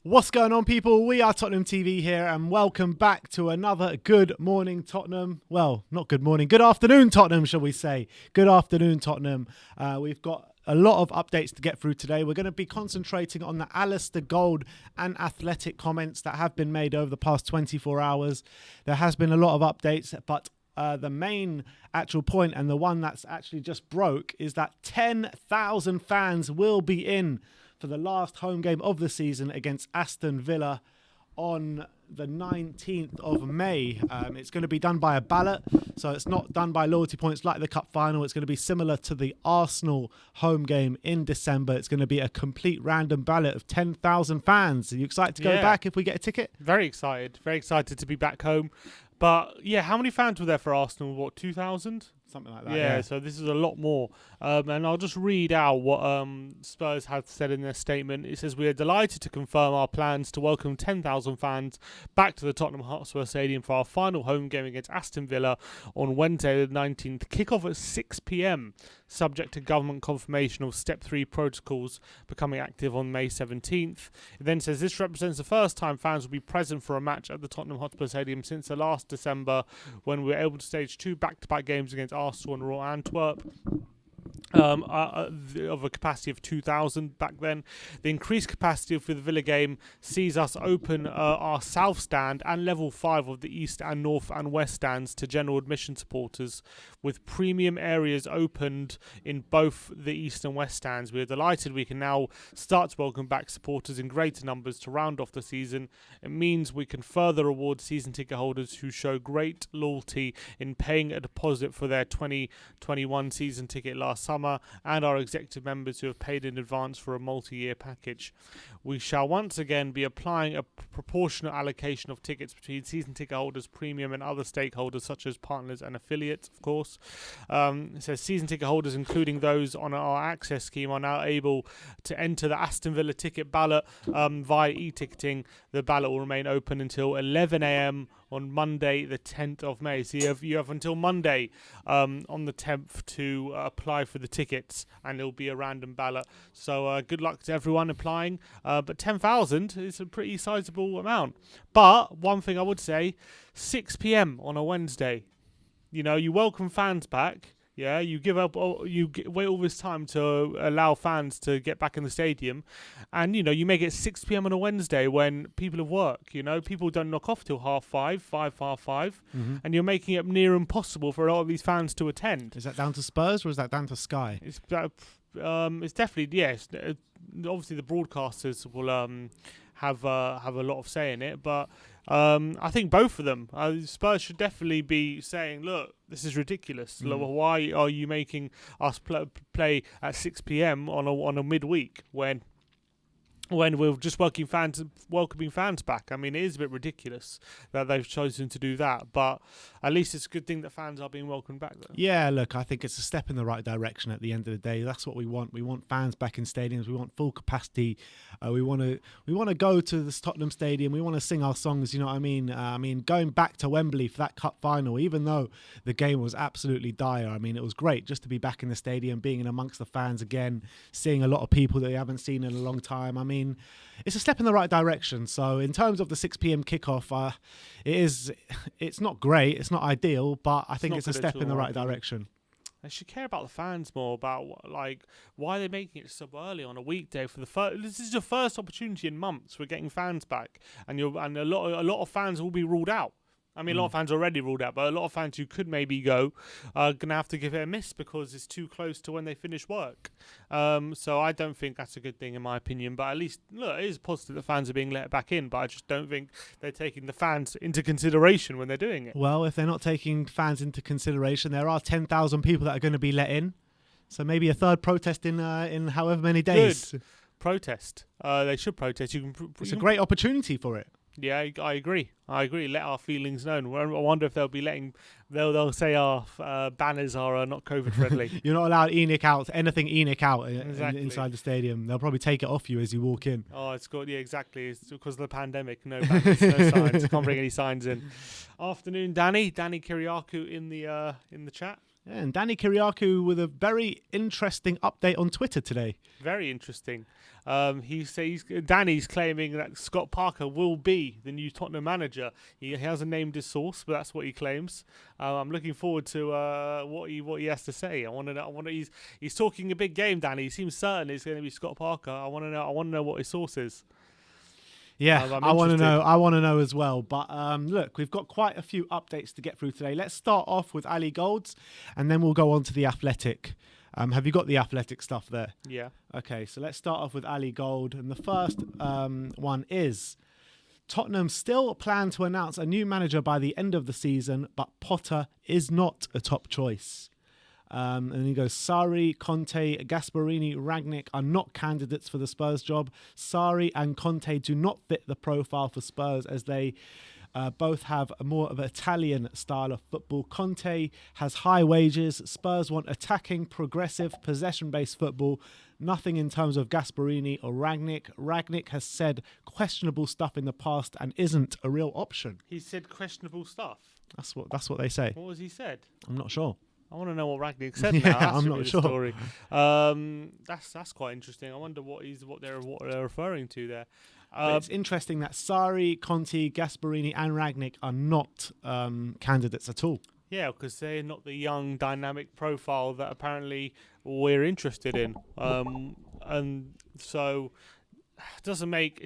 What's going on, people? We are Tottenham TV here, and welcome back to another Good Morning Tottenham. Well, not good morning, good afternoon Tottenham, shall we say. Good afternoon Tottenham. We've got a lot of updates to get through today. We're going to be concentrating on the Alistair Gold and Athletic comments that have been made over the past 24 hours. There has been a lot of updates, but the main actual point, and the one that's actually just broke, is that 10,000 fans will be in for the last home game of the season against Aston Villa on the 19th of May. It's going to be done by a ballot, so it's not done by loyalty points like the cup final. It's going to be similar to the Arsenal home game in December. It's going to be a complete random ballot of 10,000 fans. Are you excited to go back if we get a ticket? Very excited to be back home. But yeah, how many fans were there for Arsenal? What, 2,000? Something like that. Yeah, so this is a lot more. And I'll just read out what Spurs have said in their statement. It says, "We are delighted to confirm our plans to welcome 10,000 fans back to the Tottenham Hotspur Stadium for our final home game against Aston Villa on Wednesday the 19th. Kick-off at 6 p.m, subject to government confirmation of Step 3 protocols becoming active on May 17th. It then says, "This represents the first time fans will be present for a match at the Tottenham Hotspur Stadium since the last December, when we were able to stage 2 back-to-back games against Arsenal and Royal Antwerp. Of a capacity of 2,000 back then. The increased capacity for the Villa game sees us open our south stand and level 5 of the east and north and west stands to general admission supporters, with premium areas opened in both the east and west stands. We are delighted we can now start to welcome back supporters in greater numbers to round off the season. It means we can further reward season ticket holders who show great loyalty in paying a deposit for their 2021 season ticket last summer, and our executive members who have paid in advance for a multi-year package. We shall once again be applying a proportionate allocation of tickets between season ticket holders, premium and other stakeholders such as partners and affiliates, of course." It says season ticket holders, including those on our access scheme, are now able to enter the Aston Villa ticket ballot via e-ticketing. The ballot will remain open until 11 a.m. on Monday the 10th of May. So you have until Monday on the 10th to apply for the tickets, and it'll be a random ballot. So good luck to everyone applying. But 10,000 is a pretty sizable amount. But one thing I would say, 6 p.m. on a Wednesday. You know, you welcome fans back. Yeah, you wait all this time to allow fans to get back in the stadium, and you make it 6 p.m. on a Wednesday when people have work. People don't knock off till half five, and you're making it near impossible for a lot of these fans to attend. Is that down to Spurs or is that down to Sky? It's definitely, yes. Obviously, the broadcasters will have a lot of say in it, but I think both of them. Spurs should definitely be saying, "Look, this is ridiculous. Why are you making us play at 6 p.m. on a midweek when we're just welcoming fans back?" I mean, it is a bit ridiculous that they've chosen to do that, but at least it's a good thing that fans are being welcomed back there. Yeah, look, I think it's a step in the right direction at the end of the day. That's what we want. We want fans back in stadiums. We want full capacity. We want to go to the Tottenham Stadium. We want to sing our songs, you know what I mean? Going back to Wembley for that cup final, even though the game was absolutely dire, I mean, it was great just to be back in the stadium, being in amongst the fans again, seeing a lot of people that you haven't seen in a long time. I mean, it's a step in the right direction. So in terms of the 6 p.m. kickoff, it's not great, it's not ideal, but I think it's a step in the right direction. They should care about the fans more, about why they're making it so early on a weekday for the first. This is your first opportunity in months. We're getting fans back, and a lot of fans will be ruled out. I mean, a lot of fans are already ruled out, but a lot of fans who could maybe go are going to have to give it a miss because it's too close to when they finish work. So I don't think that's a good thing in my opinion, but at least, look, it is positive that fans are being let back in, but I just don't think they're taking the fans into consideration when they're doing it. Well, if they're not taking fans into consideration, there are 10,000 people that are going to be let in. So maybe a third protest in however many days. Good. Protest. They should protest. It's a great opportunity for it. Yeah, I agree. Let our feelings known. I wonder if they'll say our banners are not COVID friendly. You're not allowed anything ENIC out inside the stadium. They'll probably take it off you as you walk in. Oh, exactly. It's because of the pandemic. No banners, no signs. Can't bring any signs in. Afternoon, Danny Kiriakou in the chat. And Danny Kiriakou with a very interesting update on Twitter today. Very interesting. He says Danny's claiming that Scott Parker will be the new Tottenham manager. He hasn't named his source, but that's what he claims. I'm looking forward to what he has to say. I want to know. He's talking a big game, Danny. He seems certain it's going to be Scott Parker. I want to know what his source is. Yeah, I want to know. I want to know as well. But look, we've got quite a few updates to get through today. Let's start off with Ali Golds, and then we'll go on to the Athletic. Have you got the Athletic stuff there? Yeah. Okay, so let's start off with Ali Gold. And the first one is Tottenham still plan to announce a new manager by the end of the season, but Potter is not a top choice. And he goes, Sarri, Conte, Gasperini, Rangnick are not candidates for the Spurs job. Sarri and Conte do not fit the profile for Spurs as they both have a more of an Italian style of football. Conte has high wages. Spurs want attacking, progressive, possession-based football. Nothing in terms of Gasperini or Rangnick. Rangnick has said questionable stuff in the past and isn't a real option. He said questionable stuff. That's what they say. What has he said? I'm not sure. I want to know what Rangnick said now. Yeah, I'm not sure. Story. That's quite interesting. I wonder what they're referring to there. It's interesting that Sarri, Conte, Gasperini, and Rangnick are not candidates at all. Yeah, because they're not the young, dynamic profile that apparently we're interested in. And so it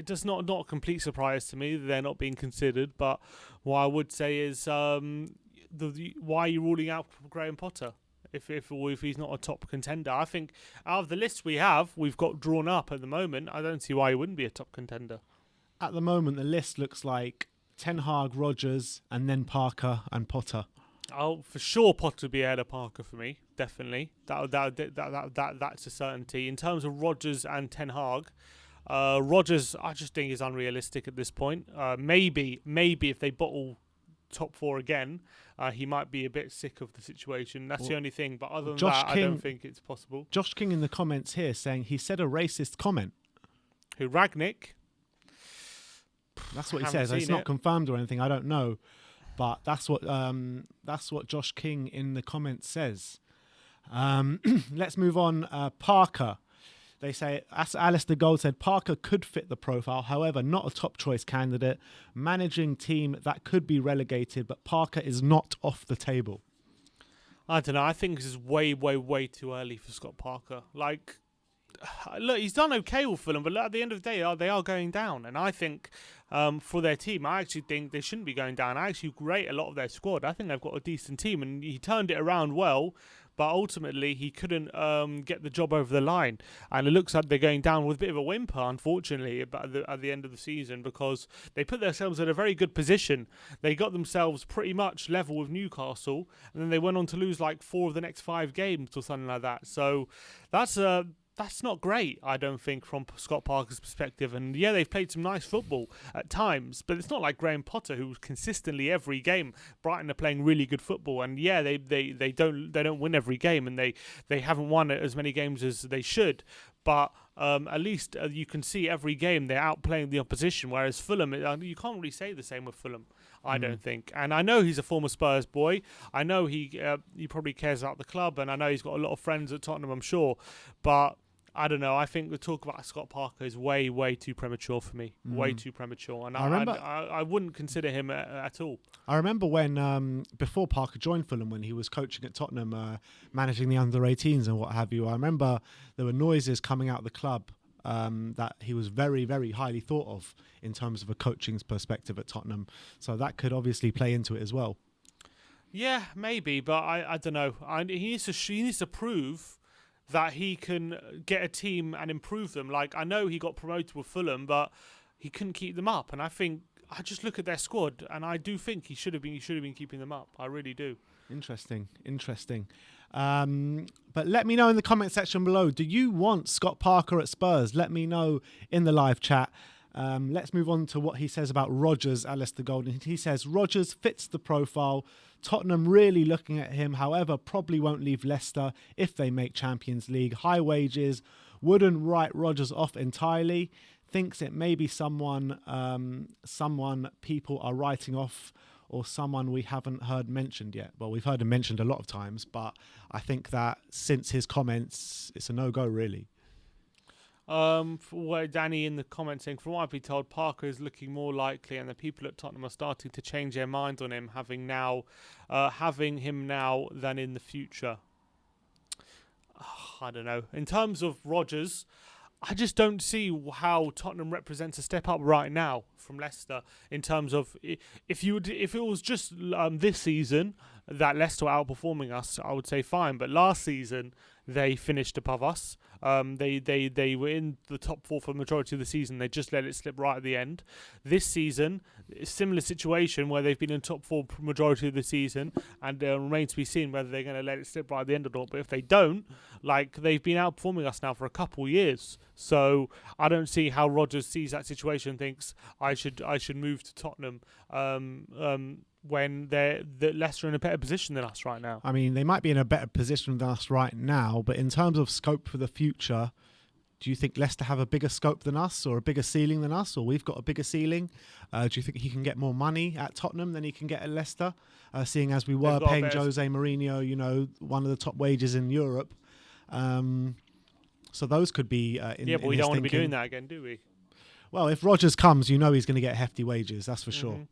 does not a complete surprise to me that they're not being considered. But what I would say is, why are you ruling out Graham Potter if he's not a top contender? I think out of the list we've got drawn up at the moment, I don't see why he wouldn't be a top contender. At the moment, the list looks like Ten Hag, Rodgers, and then Parker and Potter. Oh, for sure, Potter would be ahead of Parker for me. Definitely, that's a certainty. In terms of Rodgers and Ten Hag, Rodgers, I just think is unrealistic at this point. Maybe if they bottle top four again, he might be a bit sick of the situation. That's the only thing. But other than that, I don't think it's possible. Josh King in the comments here saying he said a racist comment. Who, Rangnick? That's what he says. It's not confirmed or anything. I don't know, but that's what Josh King in the comments says. Let's move on. Parker. They say, as Alistair Gold said, Parker could fit the profile, however, not a top choice candidate. Managing team that could be relegated, but Parker is not off the table. I don't know. I think this is way, way, way too early for Scott Parker. Like, look, he's done okay with Fulham, but at the end of the day, they are going down. And I think for their team, I actually think they shouldn't be going down. I actually rate a lot of their squad. I think they've got a decent team, and he turned it around well. But ultimately, he couldn't get the job over the line. And it looks like they're going down with a bit of a whimper, unfortunately, at the end of the season, because they put themselves in a very good position. They got themselves pretty much level with Newcastle, and then they went on to lose like 4 of the next 5 games or something like that. So that's not great, I don't think, from Scott Parker's perspective. And yeah, they've played some nice football at times, but it's not like Graham Potter, who's consistently every game. Brighton are playing really good football, and yeah, they don't win every game, and they haven't won as many games as they should. But at least you can see every game they're outplaying the opposition. Whereas Fulham, you can't really say the same with Fulham, I don't think. And I know he's a former Spurs boy. I know he probably cares about the club, and I know he's got a lot of friends at Tottenham, I'm sure. But I don't know. I think the talk about Scott Parker is way, way too premature for me. Way too premature. And I wouldn't consider him at all. I remember when, before Parker joined Fulham, when he was coaching at Tottenham, managing the under-18s and what have you, I remember there were noises coming out of the club that he was very, very highly thought of in terms of a coaching perspective at Tottenham. So that could obviously play into it as well. Yeah, maybe. But I don't know. He needs to prove that he can get a team and improve them. Like, I know he got promoted with Fulham, but he couldn't keep them up. And I think I just look at their squad, and I do think he should have been keeping them up. I really do. Interesting. But let me know in the comment section below. Do you want Scott Parker at Spurs? Let me know in the live chat. Let's move on to what he says about Rodgers, Alistair Golden. He says, Rodgers fits the profile. Tottenham really looking at him, however, probably won't leave Leicester if they make Champions League. High wages, wouldn't write Rodgers off entirely. Thinks it may be someone people are writing off or someone we haven't heard mentioned yet? Well, we've heard him mentioned a lot of times, but I think that since his comments, it's a no-go, really. For what Danny in the comments saying, from what I've been told, Parker is looking more likely, and the people at Tottenham are starting to change their mind on him, having him now than in the future. I don't know. In terms of Rodgers, I just don't see how Tottenham represents a step up right now from Leicester. In terms of if it was just this season that Leicester were outperforming us, I would say fine. But last season they finished above us. They were in the top four for the majority of the season. They just let it slip right at the end. This season, a similar situation where they've been in top four majority of the season, and it remains to be seen whether they're going to let it slip right at the end or not. But if they don't, they've been outperforming us now for a couple of years. So I don't see how Rodgers sees that situation and thinks I should move to Tottenham. When they're Leicester in a better position than us right now. I mean, they might be in a better position than us right now, but in terms of scope for the future, do you think Leicester have a bigger scope than us, or a bigger ceiling than us, or we've got a bigger ceiling? Do you think he can get more money at Tottenham than he can get at Leicester, seeing as we were paying Jose Mourinho, one of the top wages in Europe? So those could be but we don't want to be doing that again, do we? Well, if Rodgers comes, he's going to get hefty wages, that's for sure.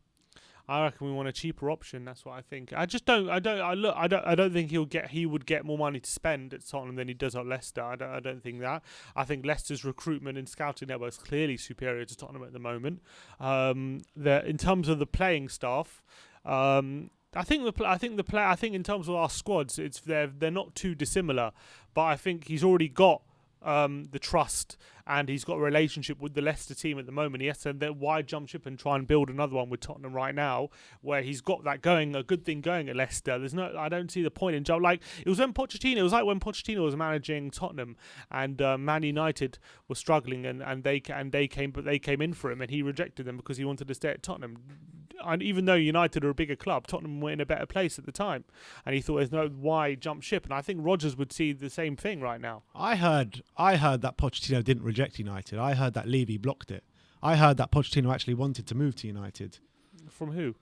I reckon we want a cheaper option. That's what I think. I don't think he would get more money to spend at Tottenham than he does at Leicester. I don't think that. I think Leicester's recruitment and scouting network is clearly superior to Tottenham at the moment. In terms of the playing staff, I think in terms of our squads, they're not too dissimilar. But I think he's already got the trust, and he's got a relationship with the Leicester team at the moment. He has to why jump ship and try and build another one with Tottenham right now, where he's got that going, a good thing going at Leicester. I don't see the point in jump. It was when Pochettino was managing Tottenham, and Man United was struggling, and they came in for him, and he rejected them because he wanted to stay at Tottenham. And even though United are a bigger club, Tottenham were in a better place at the time, and he thought there's no why jump ship. And I think Rodgers would see the same thing right now. I heard that Pochettino didn't reject United. I heard that Levy blocked it. I heard that Pochettino actually wanted to move to United. From who?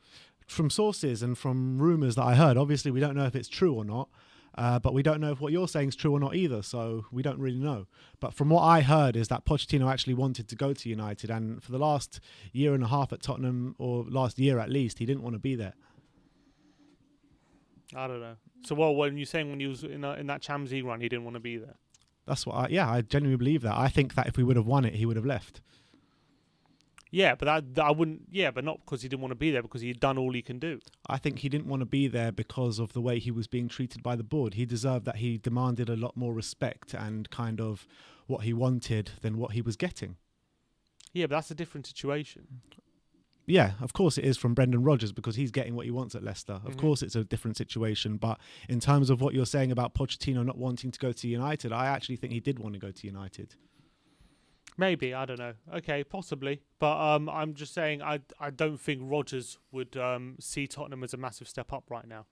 From sources and from rumours that I heard. Obviously, we don't know if it's true or not, but we don't know if what you're saying is true or not either, so we don't really know. But from what I heard is that Pochettino actually wanted to go to United, and for the last year and a half at Tottenham, or last year at least, he didn't want to be there. I don't know. So, when you're saying when he was in that Champions League run, he didn't want to be there? That's what I genuinely believe that. I think that if we would have won it, he would have left. Yeah, but I wouldn't. Yeah, but not because he didn't want to be there, because he'd done all he can do. I think he didn't want to be there because of the way he was being treated by the board. He deserved that. He demanded a lot more respect and kind of what he wanted than what he was getting. Yeah, but that's a different situation. Yeah, of course it is from Brendan Rodgers, because he's getting what he wants at Leicester. Of course it's a different situation. But in terms of what you're saying about Pochettino not wanting to go to United, I actually think he did want to go to United. Maybe, I don't know. Okay, possibly. But I'm just saying I don't think Rodgers would see Tottenham as a massive step up right now.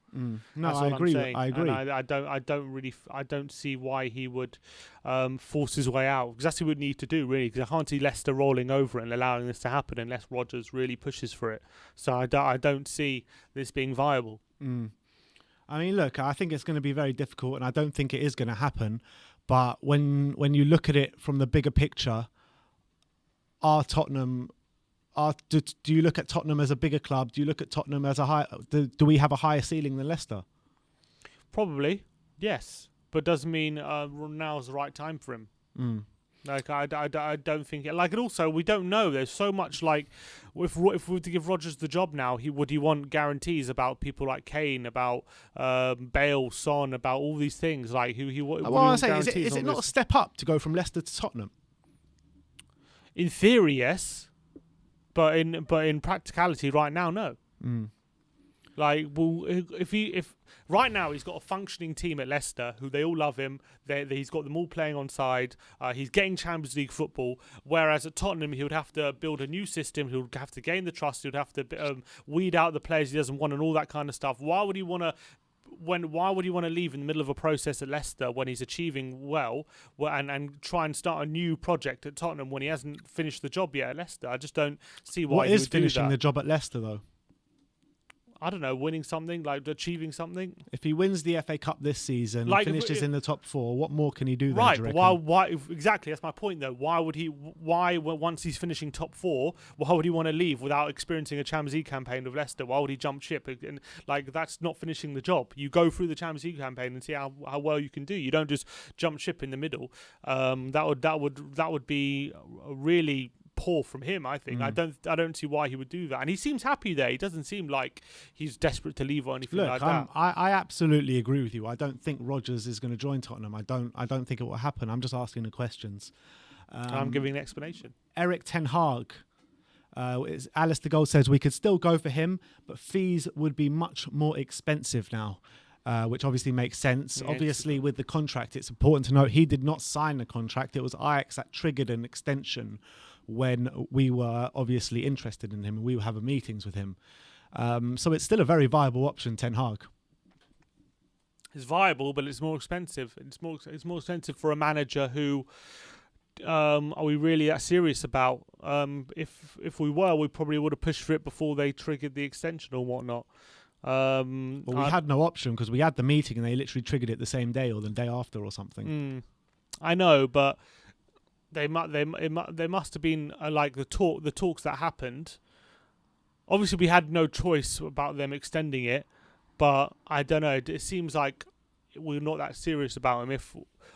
No, I agree. I agree. And I don't see why he would force his way out, because that's what he would need to do, really, because I can't see Leicester rolling over and allowing this to happen unless Rodgers really pushes for it. So I don't see this being viable. I mean, look, I think it's going to be very difficult, and I don't think it is going to happen. But when you look at it from the bigger picture, do you look at Tottenham as a bigger club? Do you look at Tottenham as do we have a higher ceiling than Leicester? Probably, yes, but doesn't mean now's the right time for him. I don't think it. And also, we don't know. There's so much. If we were to give Rodgers the job now, would he want guarantees about people like Kane, about Bale, Son, about all these things? Is it not a step up to go from Leicester to Tottenham? In theory, yes, but in practicality, right now, no. If right now he's got a functioning team at Leicester who they all love him. He's got them all playing on side. He's getting Champions League football. Whereas at Tottenham, he would have to build a new system. He would have to gain the trust. He would have to weed out the players he doesn't want and all that kind of stuff. Why would he want to leave in the middle of a process at Leicester when he's achieving well and try and start a new project at Tottenham when he hasn't finished the job yet at Leicester? I just don't see why. What is finishing the job at Leicester though? I don't know, winning something, like achieving something. If he wins the FA Cup this season, Like, finishes in the top 4, what more can he do? Right, there, but why? Exactly, that's my point. Though, why would he? Why, once he's finishing top 4, why would he want to leave without experiencing a Champions League campaign with Leicester? Why would he jump ship? And like, that's not finishing the job. You go through the Champions League campaign and see how well you can do. You don't just jump ship in the middle. That would be really poor from him, I think. I don't see why he would do that, and he seems happy there. He doesn't seem like he's desperate to leave or anything like that. I absolutely agree with you. I don't think Rodgers is going to join Tottenham. I don't think it will happen. I'm just asking the questions. I'm giving an explanation. Eric Ten Hag, Alistair Gold says we could still go for him, but fees would be much more expensive now. Which obviously makes sense. Yeah, obviously, with the contract, it's important to note he did not sign the contract. It was Ajax that triggered an extension when we were obviously interested in him and we were having meetings with him. So it's still a very viable option, Ten Hag. It's viable, but it's more expensive. It's more expensive for a manager who are we really that serious about? If we were, we probably would have pushed for it before they triggered the extension or whatnot. We had no option because we had the meeting and they literally triggered it the same day or the day after or something. I know, but they must have been like the talks that happened. Obviously, we had no choice about them extending it, but I don't know. It seems like we're not that serious about him.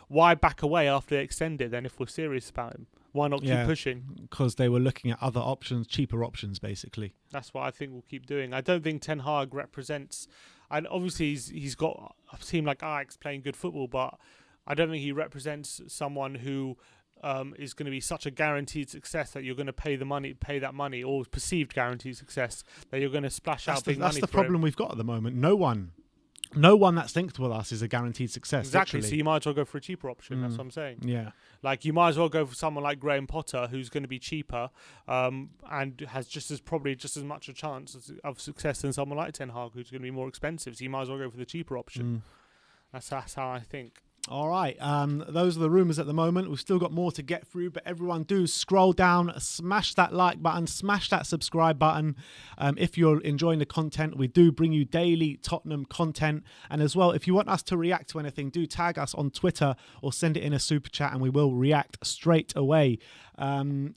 Why back away after they extend it then? If we're serious about him, why not keep pushing? Because they were looking at other options, cheaper options, basically. That's what I think we'll keep doing. I don't think Ten Hag represents, and obviously he's got a team like Ajax playing good football, but I don't think he represents someone who is going to be such a guaranteed success that you're going to pay that money, or perceived guaranteed success that you're going to splash out big money. That's the problem we've got at the moment. No one that's linked with us is a guaranteed success. Exactly. Literally. So you might as well go for a cheaper option. That's what I'm saying. Yeah. Like you might as well go for someone like Graham Potter, who's going to be cheaper, and has probably just as much a chance of success than someone like Ten Hag, who's going to be more expensive. So you might as well go for the cheaper option. That's how I think. All right, those are the rumours at the moment. We've still got more to get through, but everyone do scroll down, smash that like button, smash that subscribe button. If you're enjoying the content, we do bring you daily Tottenham content. And as well, if you want us to react to anything, do tag us on Twitter or send it in a super chat and we will react straight away.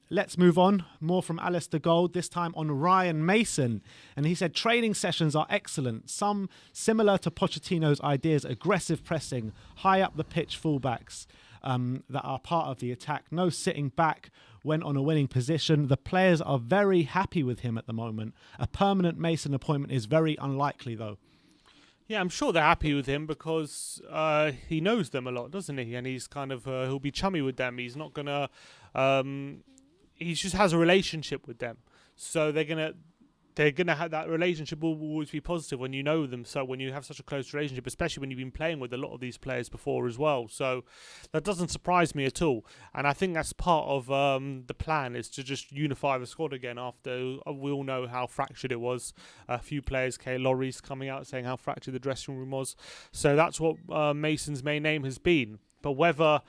Let's move on. More from Alistair Gold, this time on Ryan Mason. And he said, training sessions are excellent. Some similar to Pochettino's ideas, aggressive pressing, high up the pitch fullbacks that are part of the attack. No sitting back when on a winning position. The players are very happy with him at the moment. A permanent Mason appointment is very unlikely, though. Yeah, I'm sure they're happy with him because he knows them a lot, doesn't he? And he's kind of he'll be chummy with them. He's not gonna. He just has a relationship with them, so they're gonna have that relationship will always be positive when you know them. So when you have such a close relationship, especially when you've been playing with a lot of these players before as well, so that doesn't surprise me at all. And I think that's part of the plan, is to just unify the squad again. After we all know how fractured it was, a few players, Laurie coming out saying how fractured the dressing room was. So that's what Mason's main aim has been. But whether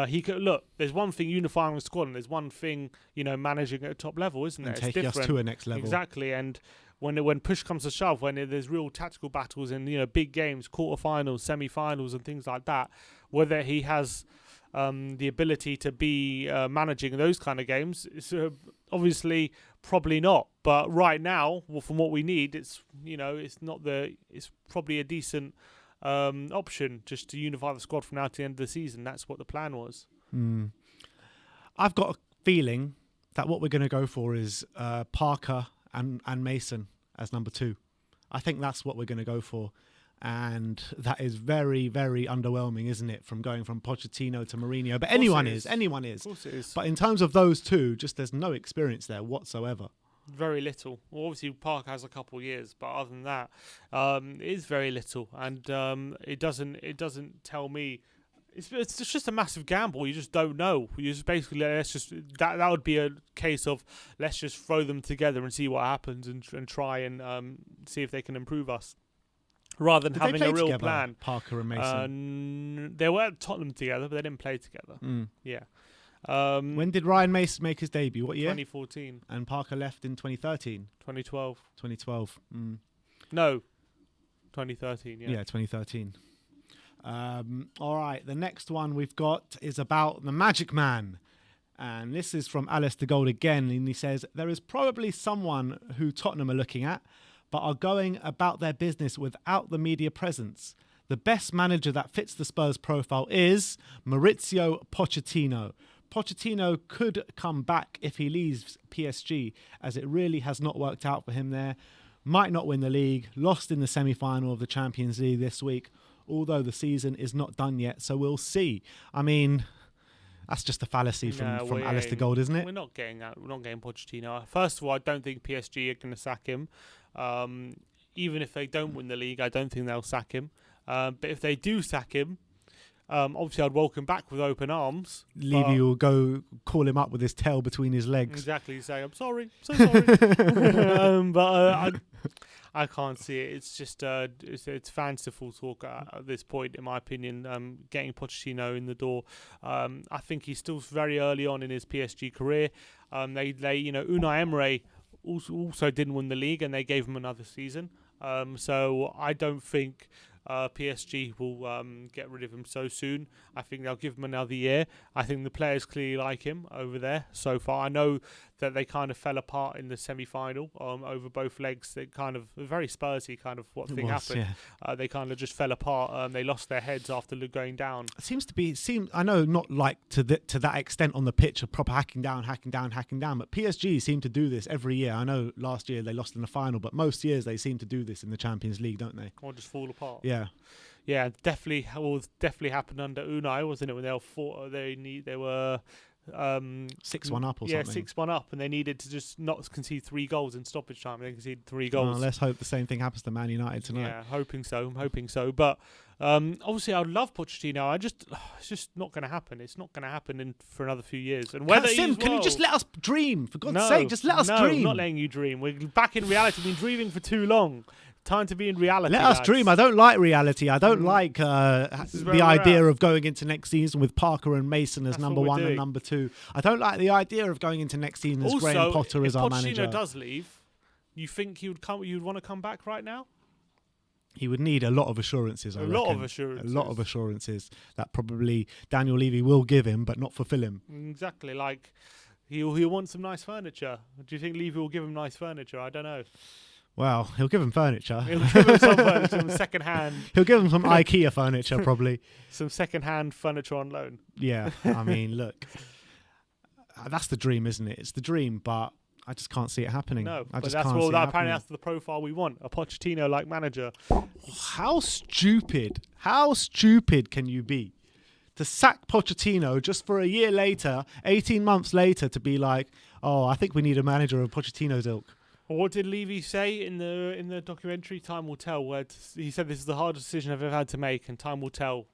he could look. There's one thing unifying the squad, and there's one thing managing at a top level, isn't there? And taking us to a next level. Exactly. And when push comes to shove, when there's real tactical battles in big games, quarterfinals, semi-finals, and things like that, whether he has the ability to be managing those kind of games, it's obviously probably not. But right now, from what we need, it's it's probably a decent option just to unify the squad from now to the end of the season. That's what the plan was. I've got a feeling that what we're going to go for is Parker and Mason as number 2. I think that's what we're going to go for. And that is very, very underwhelming, isn't it? From going from Pochettino to Mourinho. But anyone is. Of course it is. But in terms of those two, just there's no experience there whatsoever. Very little. Well, obviously, Park has a couple of years, but other than that, it is very little, and it doesn't tell me. It's just a massive gamble. You just don't know. You just basically that would be a case of let's just throw them together and see what happens and try and see if they can improve us, rather than having a real together, plan. Parker and Mason. They were at Tottenham together, but they didn't play together. Yeah. When did Ryan Mason make his debut? What year? 2014. And Parker left in 2013? 2012. 2012. No, 2013. Yeah, 2013. All right, the next one we've got is about the Magic Man. And this is from Alistair Gold again. And he says, there is probably someone who Tottenham are looking at, but are going about their business without the media presence. The best manager that fits the Spurs profile is Maurizio Pochettino. Pochettino could come back if he leaves PSG, as it really has not worked out for him there. Might not win the league, lost in the semi-final of the Champions League this week, although the season is not done yet, so we'll see. I mean, that's just a fallacy from Alistair Gold, isn't it? We're not getting Pochettino. First of all, I don't think PSG are going to sack him. Even if they don't win the league, I don't think they'll sack him. But if they do sack him, obviously I'd welcome back with open arms. Levy will go call him up with his tail between his legs. Exactly, say, I'm sorry, so sorry. But I can't see it. It's just it's fanciful talk at this point, in my opinion. Getting Pochettino in the door, I think he's still very early on in his PSG career. They Unai Emery also didn't win the league, and they gave him another season. So I don't think PSG will get rid of him so soon. I think they'll give him another year. I think the players clearly like him over there so far. I know that they kind of fell apart in the semi-final over both legs. They kind of very Spursy kind of happened. Yeah. They kind of just fell apart. They lost their heads after going down. It seems I know not like to that extent on the pitch of proper hacking down, but PSG seem to do this every year. I know last year they lost in the final, but most years they seem to do this in the Champions League, don't they? Or just fall apart. Yeah, definitely happened under Unai, wasn't it? When they were 6-1 up or something. Yeah, 6-1 up, and they needed to just not concede 3 goals in stoppage time. They conceded 3 goals. Let's hope the same thing happens to Man United tonight. Yeah, hoping so. But obviously, I'd love Pochettino. It's just not going to happen. It's not going to happen for another few years. And whether can you just let us dream? For God's sake, just let us dream. No, not letting you dream. We're back in reality. We've been dreaming for too long. Time to be in reality. Let us dream. I don't like reality. I don't like the idea of going into next season with Parker and Mason as number 1 and number 2. I don't like the idea of going into next season as Graham Potter as our manager. If Pochettino does leave, you think he would come? You'd want to come back right now? He would need a lot of assurances. A lot of assurances that probably Daniel Levy will give him, but not fulfill him. Exactly. Like he'll want some nice furniture. Do you think Levy will give him nice furniture? I don't know. Well, he'll give him furniture. He'll give him some furniture, some second-hand. He'll give him some IKEA furniture, probably. Some second-hand furniture on loan. Yeah, I mean, look, that's the dream, isn't it? It's the dream, but I just can't see it happening. No, apparently that's the profile we want, a Pochettino-like manager. How stupid can you be? To sack Pochettino just for a year later, 18 months later, to be like, oh, I think we need a manager of Pochettino's ilk. What did Levy say in the documentary? Time will tell. Where he said this is the hardest decision I've ever had to make, and time will tell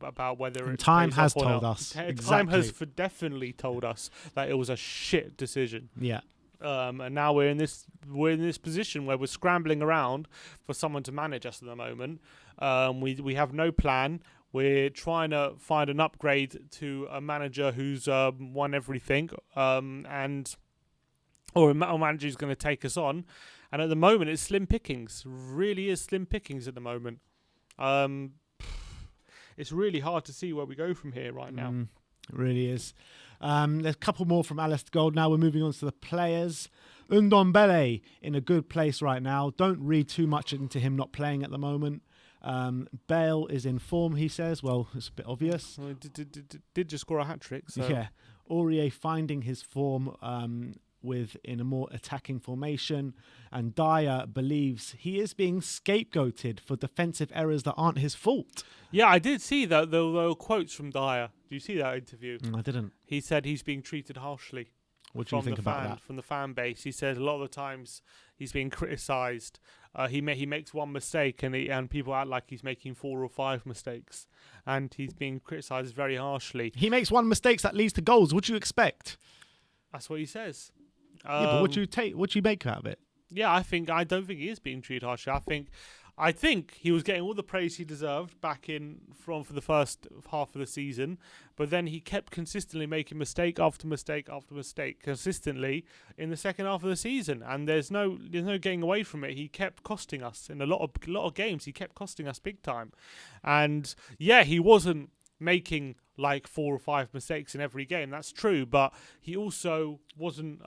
about whether it. Time has told us. Time has definitely told us that it was a shit decision. Yeah. And now we're in this position where we're scrambling around for someone to manage us at the moment. We have no plan. We're trying to find an upgrade to a manager who's won everything, or a manager who's going to take us on. And at the moment, it's slim pickings. Really is slim pickings at the moment. It's really hard to see where we go from here right now. It really is. There's a couple more from Alistair Gold. Now we're moving on to the players. Ndombele in a good place right now. Don't read too much into him not playing at the moment. Bale is in form, he says. Well, it's a bit obvious. Well, did just score a hat-trick. So. Yeah. Aurier finding his form in a more attacking formation, and Dyer believes he is being scapegoated for defensive errors that aren't his fault. Yeah, I did see that. There were quotes from Dyer. Do you see that interview? I didn't. He said he's being treated harshly. What do you think about that? From the fan base, he says a lot of the times he's being criticised. He makes one mistake and people act like he's making 4 or 5 mistakes, and he's being criticised very harshly. He makes one mistake that leads to goals. What do you expect? That's what he says. Yeah, but what do you make out of it? Yeah, I don't think he is being treated harshly. I think he was getting all the praise he deserved back for the first half of the season, but then he kept consistently making mistake after mistake after mistake consistently in the second half of the season, and there's no getting away from it. He kept costing us in a lot of games. He kept costing us big time, and yeah, he wasn't making like 4 or 5 mistakes in every game. That's true, but he also wasn't.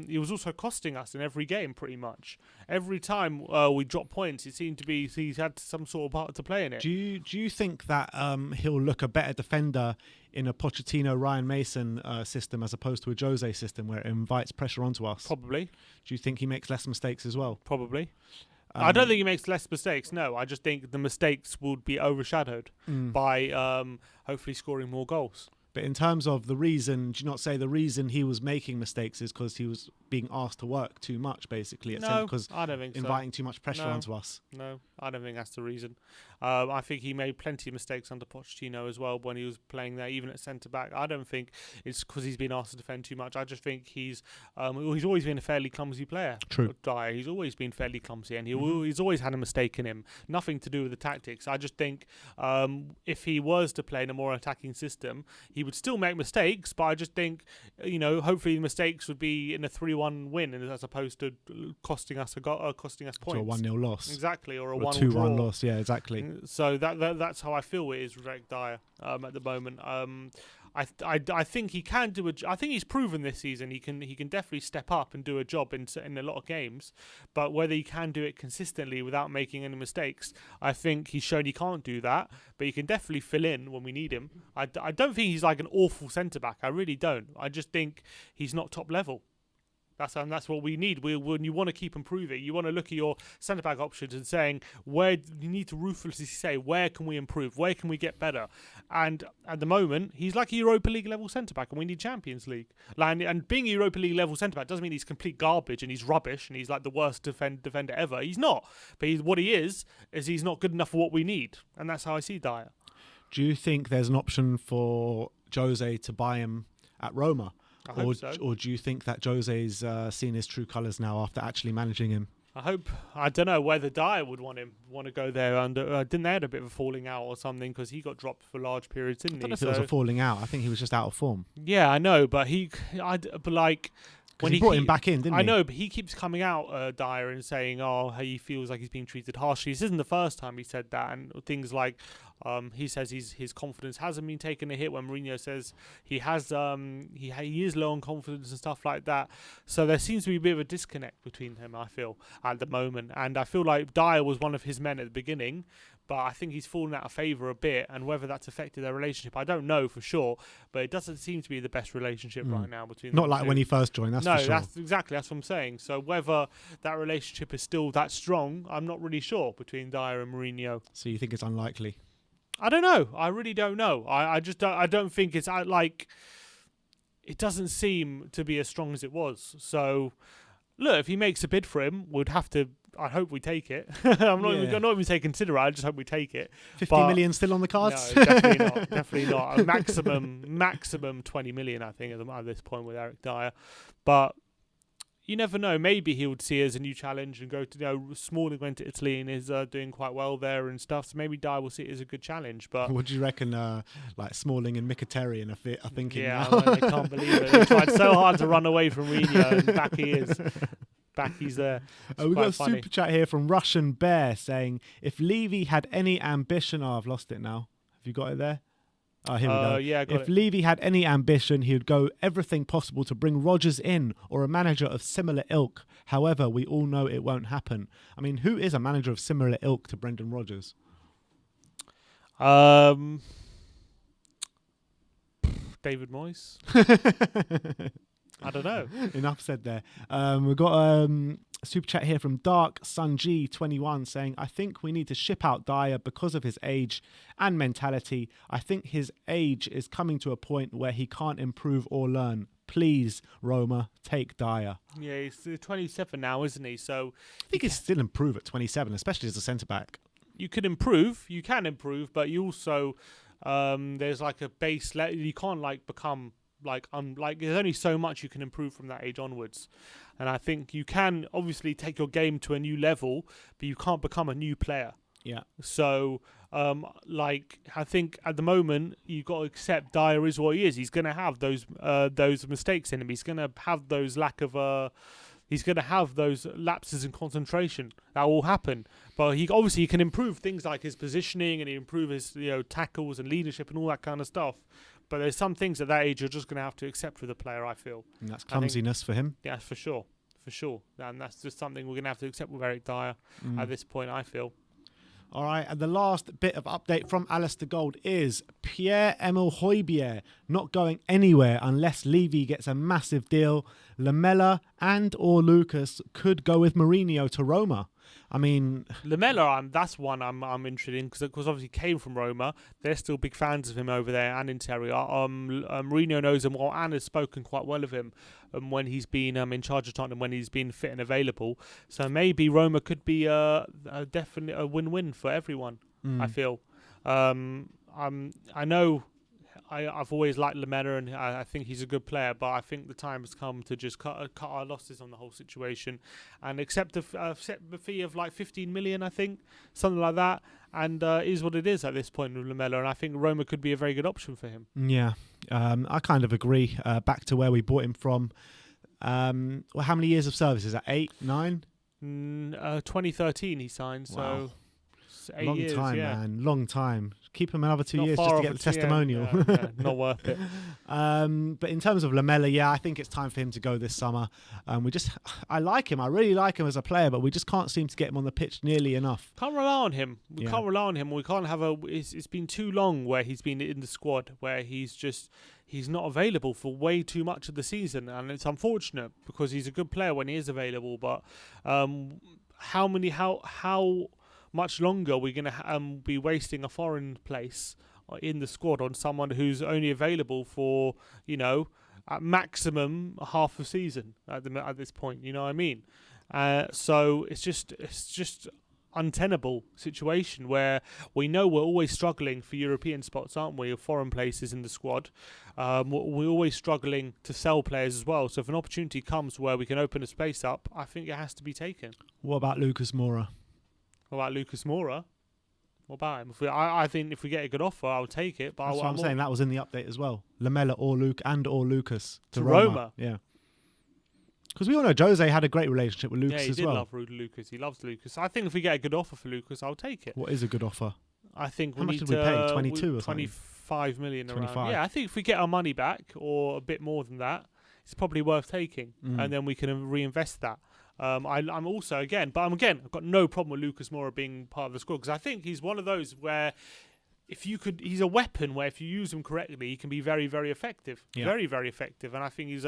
He was also costing us in every game pretty much. Every time we dropped points, it seemed to be he's had some sort of part to play in it. Do you think that he'll look a better defender in a Pochettino, Ryan Mason system as opposed to a Jose system where it invites pressure onto us? Probably. Do you think he makes less mistakes as well? Probably. I don't think he makes less mistakes. No, I just think the mistakes would be overshadowed by hopefully scoring more goals. But in terms of the reason, do you not say the reason he was making mistakes is because he was being asked to work too much, basically? No, because I don't think inviting too much pressure onto us. No, I don't think that's the reason. I think he made plenty of mistakes under Pochettino as well when he was playing there, even at centre-back. I don't think it's because he's been asked to defend too much. I just think he's always been a fairly clumsy player. True. Dyer. He's always been fairly clumsy, and he's always had a mistake in him. Nothing to do with the tactics. I just think if he was to play in a more attacking system, he would still make mistakes, but I just think, hopefully the mistakes would be in a 3-1 win as opposed to costing us points. To a 1-0 loss. Exactly, or a 2-1 draw. loss, yeah, exactly. So that's how I feel it is with Eric Dyer at the moment. I think he can do I think he's proven this season he can definitely step up and do a job in a lot of games, but whether he can do it consistently without making any mistakes, I think he's shown he can't do that, but he can definitely fill in when we need him. I don't think he's like an awful centre-back. I really don't. I just think he's not top level. That's what we need. When you want to keep improving, you want to look at your centre-back options and saying where you need to ruthlessly say where can we improve, where can we get better. And at the moment, he's like a Europa League level centre-back, and we need Champions League. And being a Europa League level centre-back doesn't mean he's complete garbage and he's rubbish and he's like the worst defender ever. He's not. But what he is he's not good enough for what we need, and that's how I see Dyer. Do you think there's an option for Jose to buy him at Roma? I hope so. Or do you think that Jose's seen his true colours now after actually managing him? I don't know whether Dyer would want to go there under. Didn't they had a bit of a falling out or something because he got dropped for large periods, didn't he? I don't know if it was a falling out. I think he was just out of form. Yeah, I know, but when he brought him back in, didn't he? I know, but he keeps coming out, Dyer, and saying, he feels like he's being treated harshly. This isn't the first time he said that, and things like, he says his confidence hasn't been taking a hit when Mourinho says he has, he is low on confidence and stuff like that. So there seems to be a bit of a disconnect between them, I feel, at the moment. And I feel like Dyer was one of his men at the beginning, but I think he's fallen out of favour a bit, and whether that's affected their relationship, I don't know for sure, but it doesn't seem to be the best relationship right now between them. Not like when he first joined, that's for sure. No, that's what I'm saying. So whether that relationship is still that strong, I'm not really sure between Dyer and Mourinho. So you think it's unlikely? I don't know. I really don't know. I just don't. I don't think it's like. It doesn't seem to be as strong as it was. So, look, if he makes a bid for him, I hope we take it. I'm not even saying consider it. I just hope we take it. 50 million still on the cards? No, definitely not. Definitely not. A maximum 20 million, I think, at this point with Eric Dyer. But you never know. Maybe he would see it as a new challenge and go to, Smalling went to Italy and is doing quite well there and stuff. So maybe Dyer will see it as a good challenge. But what do you reckon? Like Smalling and Mkhitaryan are thinking. Yeah, now? I can't believe it. They tried so hard to run away from Mourinho, and back he is. Back he's there. We've got a super chat here from Russian Bear saying, if Levy had any ambition... Oh, I've lost it now. Have you got it there? Oh, here we go. Yeah, if Levy had any ambition, he would go everything possible to bring Rodgers in or a manager of similar ilk. However, we all know it won't happen. I mean, who is a manager of similar ilk to Brendan Rodgers? David Moyes. I don't know. Enough said there. We've got a super chat here from Dark Sunji 21 saying, I think we need to ship out Dyer because of his age and mentality. I think his age is coming to a point where he can't improve or learn. Please, Roma, take Dyer. Yeah, he's 27 now, isn't he? So I think he can still improve at 27, especially as a centre-back. You can improve, but you also... there's like a base... You can't become there's only so much you can improve from that age onwards. And I think you can obviously take your game to a new level, but you can't become a new player. Yeah. So, I think at the moment you've got to accept Dyer is what he is. He's going to have those mistakes in him. He's going to have those he's going to have those lapses in concentration. That will happen. But he can improve things like his positioning, and he improve his tackles and leadership and all that kind of stuff. But there's some things at that age you're just going to have to accept with a player, I feel. And that's clumsiness for him. Yeah, for sure. And that's just something we're going to have to accept with Eric Dyer at this point, I feel. All right, and the last bit of update from Alistair Gold is Pierre-Emile Højbjerg not going anywhere unless Levy gets a massive deal. Lamela and or Lucas could go with Mourinho to Roma. I mean, Lamela, that's one I'm interested in because obviously came from Roma. They're still big fans of him over there and in Serie A. Mourinho knows him well and has spoken quite well of him when he's been in charge of Tottenham, when he's been fit and available. So maybe Roma could be definitely a win-win for everyone. I feel. I know. I've always liked Lamela, and I think he's a good player, but I think the time has come to just cut our losses on the whole situation and accept the fee of like 15 million, I think, something like that, and is what it is at this point with Lamela, and I think Roma could be a very good option for him. Yeah, I kind of agree. Back to where we bought him from. How many years of service is that? 8, 9? 2013 he signed, wow. So 8 long years, time, yeah. Man. Long time. Keep him another 2 Not years far just to off get the it, testimonial. Yeah, not worth it. But in terms of Lamela, yeah, I think it's time for him to go this summer. I like him. I really like him as a player, but we just can't seem to get him on the pitch nearly enough. Can't rely on him. We can't rely on him. We can't have it's been too long where he's been in the squad, where he's not available for way too much of the season, and it's unfortunate because he's a good player when he is available. But how much longer are we going to be wasting a foreign place in the squad on someone who's only available for, at maximum half a season at this point? You know what I mean? So it's just untenable situation where we know we're always struggling for European spots, aren't we, or foreign places in the squad. We're always struggling to sell players as well. So if an opportunity comes where we can open a space up, I think it has to be taken. What about Lucas Moura? What about Lucas Moura? What about him? I think if we get a good offer, I'll take it. But that's what I'm saying. That was in the update as well. Lamela or Lucas to Roma. Yeah. Because we all know Jose had a great relationship with Lucas as well. Yeah, he did love Lucas. He loves Lucas. I think if we get a good offer for Lucas, I'll take it. What is a good offer? I think How much did we pay? 22 or something? 25 million 25. around. Yeah, I think if we get our money back or a bit more than that, it's probably worth taking. And then we can reinvest that. I'm also, I've got no problem with Lucas Moura being part of the squad because I think he's one of those where he's a weapon where if you use him correctly, he can be very, very effective. Yeah. Very, very effective. And I think he's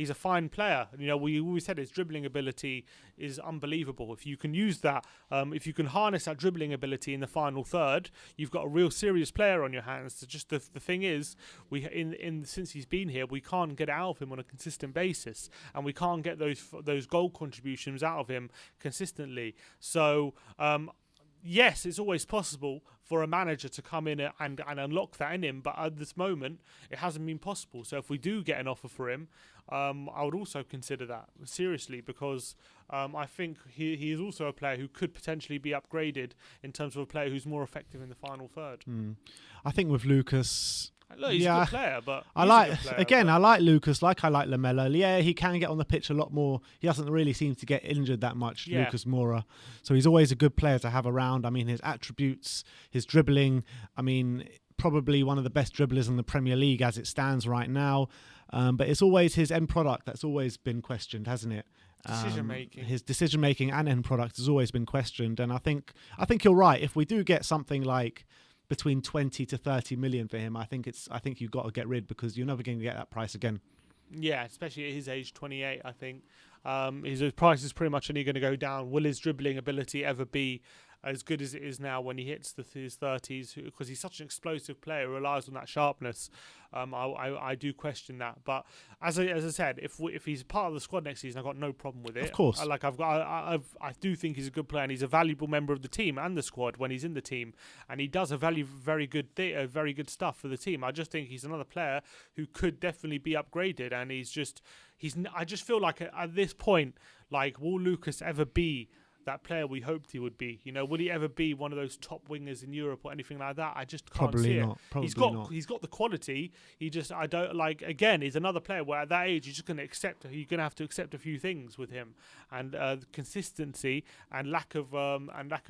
a fine player. We always said his dribbling ability is unbelievable. If you can use that, if you can harness that dribbling ability in the final third, you've got a real serious player on your hands. So just the thing is, since he's been here, we can't get out of him on a consistent basis, and we can't get those goal contributions out of him consistently. So. Yes, it's always possible for a manager to come in and unlock that in him, but at this moment, it hasn't been possible. So if we do get an offer for him, I would also consider that seriously because I think he is also a player who could potentially be upgraded in terms of a player who's more effective in the final third. I think with Lucas... Look, he's a good player, but I like Lucas, like I like Lamela. Yeah, he can get on the pitch a lot more. He doesn't really seem to get injured that much, Lucas Moura. So he's always a good player to have around. I mean, his attributes, his dribbling, probably one of the best dribblers in the Premier League as it stands right now. But it's always his end product that's always been questioned, hasn't it? His decision making and end product has always been questioned. And I think you're right. If we do get something like between 20 to 30 million for him, I think you've got to get rid because you're never going to get that price again. Yeah, especially at his age, 28, I think. His price is pretty much only going to go down. Will his dribbling ability ever be as good as it is now when he hits his 30s, because he's such an explosive player who relies on that sharpness. I do question that, but as I said, if he's part of the squad next season, I've got no problem with it. Of course, I do think he's a good player, and he's a valuable member of the team and the squad when he's in the team, and he does very good stuff for the team. I just think he's another player who could definitely be upgraded, and I just feel like at this point, like, will Lucas ever be that player we hoped he would be? Will he ever be one of those top wingers in Europe or anything like that? I just can't see it. He's got the quality. I don't like. Again, he's another player where at that age you're just going to accept. You're going to have to accept a few things with him, and consistency and lack of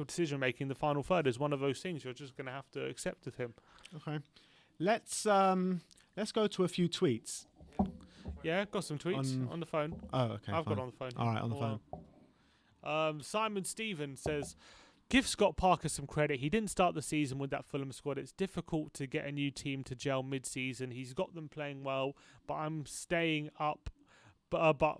decision making in the final third is one of those things you're just going to have to accept with him. Okay, let's go to a few tweets. Yeah, got some tweets on the phone. Oh, okay. I've got it on the phone. All right, on the phone. Simon Stephen says, give Scott Parker some credit. He didn't start the season with that Fulham squad. It's difficult to get a new team to gel mid-season. He's got them playing well, but I'm staying up. But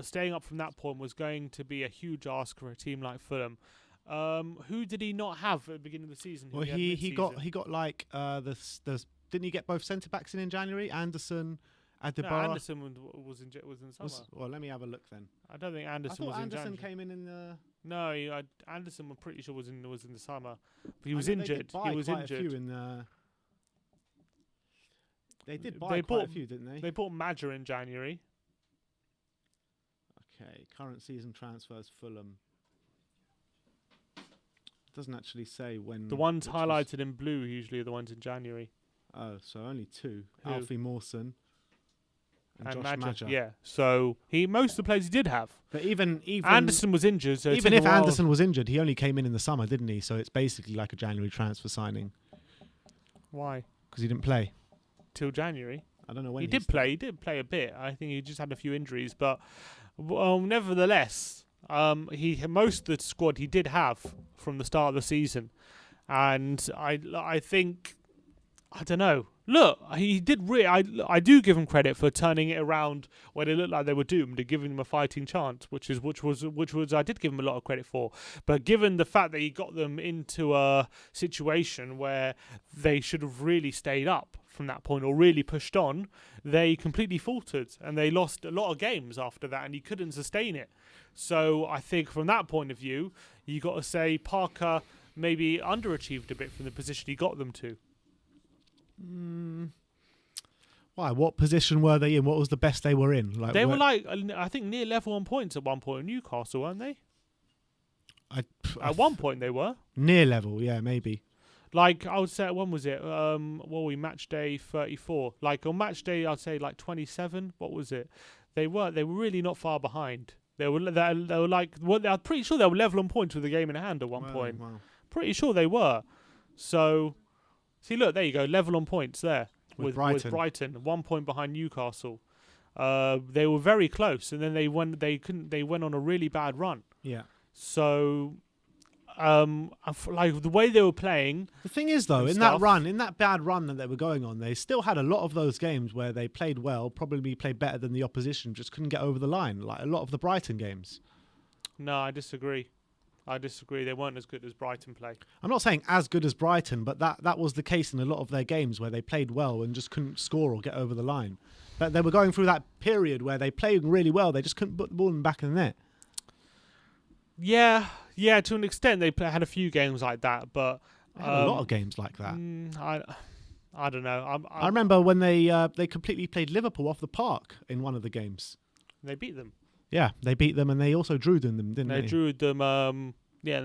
staying up from that point was going to be a huge ask for a team like Fulham. Who did he not have at the beginning of the season? Well, he got like didn't he get both centre backs in January? Anderson. No, Anderson was in the summer. Well, let me have a look then. I don't think Anderson was in January. Anderson came in the... No, Anderson, I'm pretty sure was in the summer. But he was injured. He was injured. They did buy quite a few, didn't they? They bought Madger in January. Okay, current season transfers Fulham. It doesn't actually say when. The ones highlighted in blue usually are the ones in January. Oh, so only two. Who? Alfie Mawson. And Josh Madger. Yeah, so most of the players he did have. But even Anderson was injured. So even if Anderson was injured, he only came in the summer, didn't he? So it's basically like a January transfer signing. Why? Because he didn't play till January. I don't know when he did play. He did play a bit. I think he just had a few injuries, but nevertheless, most of the squad he did have from the start of the season, and I think. I don't know. Look, he did I do give him credit for turning it around when it looked like they were doomed and giving them a fighting chance, which was I did give him a lot of credit for. But given the fact that he got them into a situation where they should have really stayed up from that point or really pushed on, they completely faltered and they lost a lot of games after that, and he couldn't sustain it. So I think from that point of view, you got to say Parker maybe underachieved a bit from the position he got them to. Why? What position were they in? What was the best they were in? They were I think near level on points at one point in Newcastle, weren't they? At one point they were near level, yeah, maybe. Like I would say, when was it? Match day 34. Like on match day, I'd say like 27. What was it? They were really not far behind. They were like. Well, I'm pretty sure they were level on points with the game in hand at one point. Wow. Pretty sure they were. So. See, look, there you go. Level on points there with Brighton. 1 point behind Newcastle. They were very close, and then they went on a really bad run. Yeah. So, like the way they were playing. The thing is, though, in that bad run that they were going on, they still had a lot of those games where they played well, probably played better than the opposition, just couldn't get over the line. Like a lot of the Brighton games. No, I disagree. They weren't as good as Brighton play. I'm not saying as good as Brighton, but that was the case in a lot of their games where they played well and just couldn't score or get over the line. But they were going through that period where they played really well. They just couldn't put the ball in the back of the net. Yeah, to an extent they had a few games like that, but they had a lot of games like that. I don't know. I remember when they completely played Liverpool off the park in one of the games. They beat them. Yeah, they beat them, and they also drew them, didn't they? They drew them. And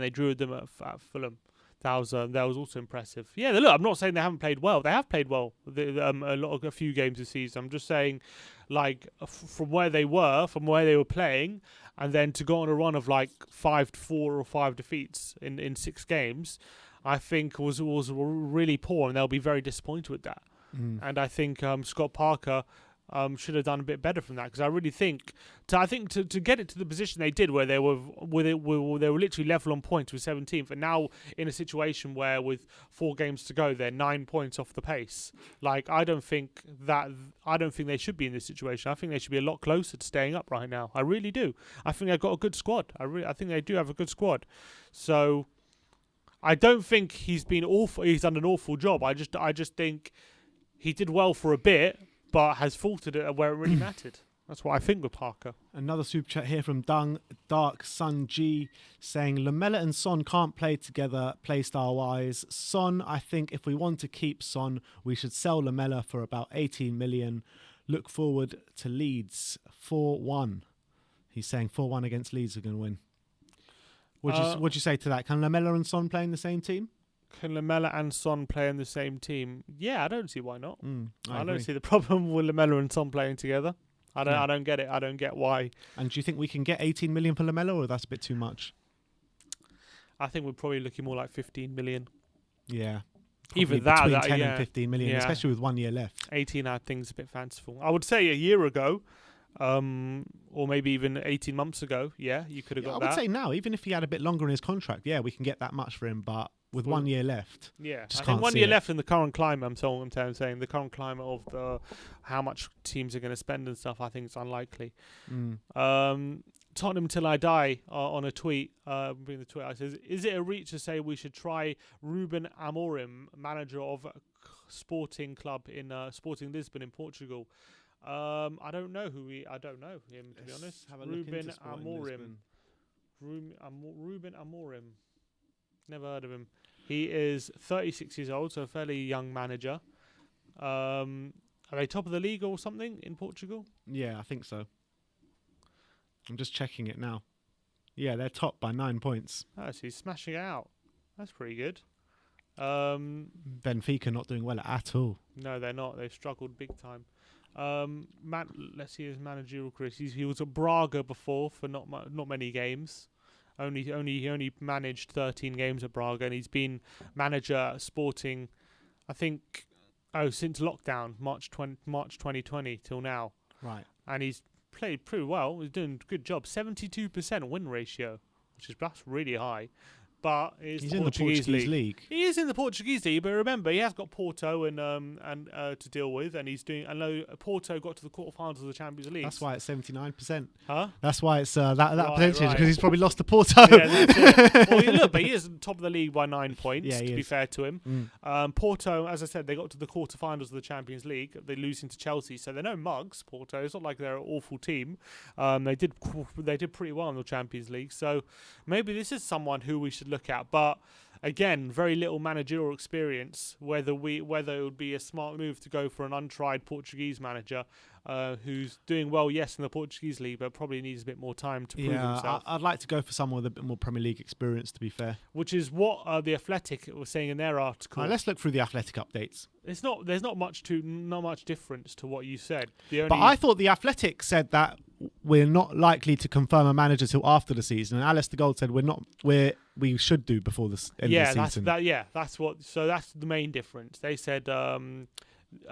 they drew them at Fulham. That was also impressive. Yeah, look, I'm not saying they haven't played well. They have played well. A few games this season. I'm just saying, like from where they were playing, and then to go on a run of like 5-4 or 5 defeats in 6 games, I think was really poor, and they'll be very disappointed with that. And I think Scott Parker. Should have done a bit better from that, because I really think to get it to the position they did, where they were literally level on points with 17th, and now in a situation where with 4 games to go they're 9 points off the pace. Like I don't think they should be in this situation. I think they should be a lot closer to staying up right now. I really do. I think they've got a good squad. I think they do have a good squad. So I don't think he's been awful. He's done an awful job. I just think he did well for a bit, but has faltered at where it really mattered. That's what I think with Parker. Another super chat here from Dark Sun G saying Lamella and Son can't play together play style wise. Son, I think if we want to keep Son, we should sell Lamella for about 18 million. Look forward to Leeds 4-1. He's saying 4-1 against Leeds are going to win. What'd you say to that? Can Lamella and Son play in the same team? Can Lamella and Son play in the same team? Yeah, I don't see why not. I don't see the problem with Lamella and Son playing together. I don't get it. I don't get why. And do you think we can get 18 million for Lamella, or that's a bit too much? I think we're probably looking more like 15 million. Yeah. Even that, between 10 and 15 million, especially with 1 year left. 18, I think, is a bit fanciful. I would say a year ago, or maybe even 18 months ago, you could have got that. I would say now, even if he had a bit longer in his contract, we can get that much for him, but with 1 year left. Yeah, I think 1 year left in the current climate. I'm saying the current climate of how much teams are going to spend and stuff. I think it's unlikely. Tottenham till I die on a tweet. Bring the tweet. I says, is it a reach to say we should try Ruben Amorim, manager of Sporting Club in Sporting Lisbon in Portugal? I don't know I don't know him, to be honest. Ruben Amorim. Ruben Amorim. Never heard of him. He is 36 years old, so a fairly young manager. Are they top of the league or something in Portugal? Yeah, I think so. I'm just checking it now. Yeah, they're top by 9 points. Oh, so he's smashing it out. That's pretty good. Benfica not doing well at all. No, they're not. They've struggled big time. Let's see his managerial career. He was at Braga before for not many games. He only managed 13 games at Braga, and he's been manager at Sporting, I think, since lockdown, March 2020 till now. Right. And he's played pretty well. He's doing a good job. 72% win ratio, that's really high. But he's in the Portuguese league. He is in the Portuguese league, but remember he has got Porto and to deal with, and he's doing. I know Porto got to the quarterfinals of the Champions League. That's why it's 79%. Huh? That's why it's that percentage because he's probably lost to Porto. Yeah, that's it. Well, but he is top of the league by 9 points. Yeah, to be fair to him, Porto, as I said, they got to the quarterfinals of the Champions League. They losing to Chelsea, so they're no mugs. Porto. It's not like they're an awful team. They did pretty well in the Champions League. So maybe this is someone who we should look at, but again, very little managerial experience. Whether it would be a smart move to go for an untried Portuguese manager who's doing well, yes, in the Portuguese league, but probably needs a bit more time to prove himself. I'd like to go for someone with a bit more Premier League experience, to be fair. Which is what the Athletic was saying in their article. Right, let's look through the Athletic updates. There's not much difference to what you said. But I thought the Athletic said that we're not likely to confirm a manager till after the season, and Alistair Gold said we should do before the end of the season. That's the main difference. They said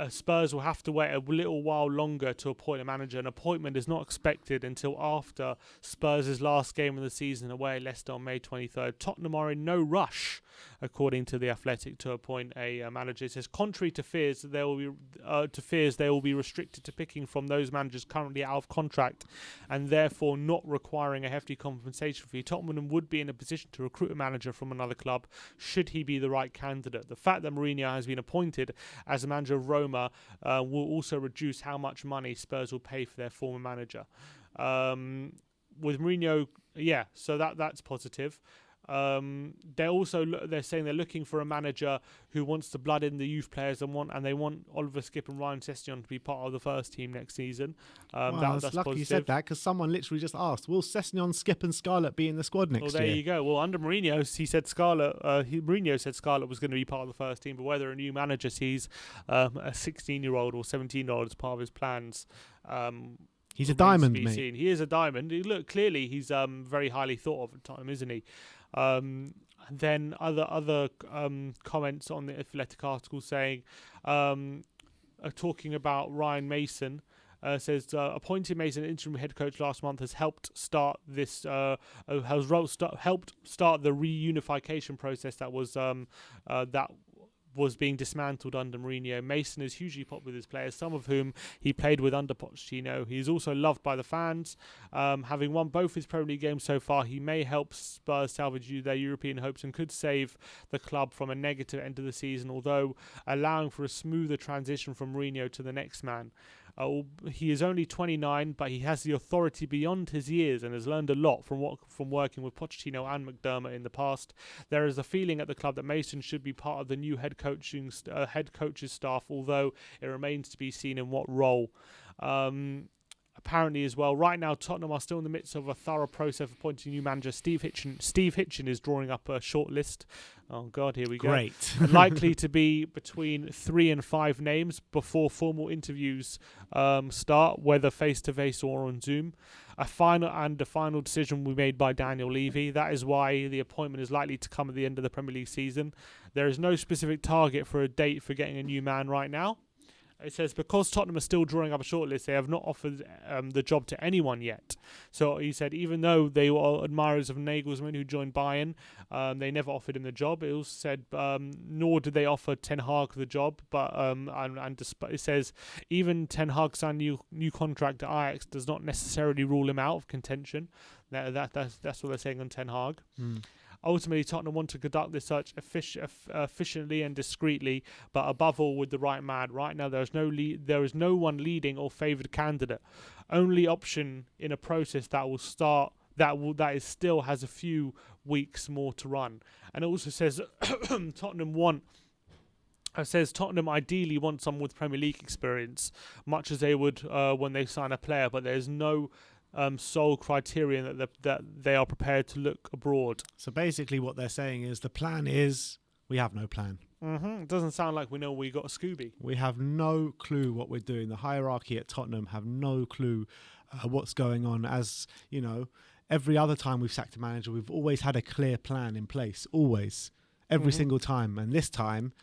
Spurs will have to wait a little while longer to appoint a manager. An appointment is not expected until after Spurs' last game of the season away at Leicester on May 23rd. Tottenham are in no rush, according to the Athletic, to appoint a manager. It says, contrary to fears, they will be restricted to picking from those managers currently out of contract and therefore not requiring a hefty compensation fee. Tottenham would be in a position to recruit a manager from another club should he be the right candidate. The fact that Mourinho has been appointed as a manager of Roma will also reduce how much money Spurs will pay for their former manager. With Mourinho, so that's positive. They're saying they're looking for a manager who wants to blood in the youth players and they want Oliver Skipp and Ryan Sessegnon to be part of the first team next season. That's lucky positive. You said that because someone literally just asked, will Sessegnon, Skipp and Scarlett be in the squad next year? Well, there you go. Well, under Mourinho, he said Mourinho said Scarlett was going to be part of the first team, but whether a new manager sees a 16-year-old or 17-year-old as part of his plans, he's a diamond, mate. Seen. He is a diamond. Look, clearly he's very highly thought of at the time, isn't he? And then other comments on the Athletic article saying, talking about Ryan Mason, says appointing Mason interim head coach last month has helped start this helped start the reunification process that was being dismantled under Mourinho. Mason is hugely popular with his players, some of whom he played with under Pochettino. He is also loved by the fans. Having won both his Premier League games so far, he may help Spurs salvage their European hopes and could save the club from a negative end of the season, although allowing for a smoother transition from Mourinho to the next man. He is only 29, but he has the authority beyond his years and has learned a lot from working with Pochettino and McDermott in the past. There is a feeling at the club that Mason should be part of the new head coach's staff, although it remains to be seen in what role. Apparently as well, right now Tottenham are still in the midst of a thorough process of appointing new manager. Steve Hitchen is drawing up a short list. Oh God, here we go. Great. Likely to be between 3 and 5 names before formal interviews start, whether face-to-face or on Zoom. A final decision will be made by Daniel Levy. That is why the appointment is likely to come at the end of the Premier League season. There is no specific target for a date for getting a new man right now. It says, because Tottenham are still drawing up a shortlist, they have not offered the job to anyone yet. So he said, even though they were admirers of Nagelsmann, who joined Bayern, they never offered him the job. It also said, nor did they offer Ten Hag the job. But it says, even Ten Hag signed new contract at Ajax does not necessarily rule him out of contention. That's what they're saying on Ten Hag. Ultimately, Tottenham want to conduct this search efficiently and discreetly, but above all with the right man. Right now, there is no one leading or favoured candidate. Only option in a process that will start that still has a few weeks more to run. And it also says Tottenham ideally want someone with Premier League experience, much as they would when they sign a player, but there's no sole criterion that they are prepared to look abroad. So basically what they're saying is the plan is we have no plan. It doesn't sound like we know we got a Scooby. We have no clue what we're doing. The hierarchy at Tottenham have no clue what's going on. As you know, every other time we've sacked a manager, we've always had a clear plan in place, always, every single time. And this time,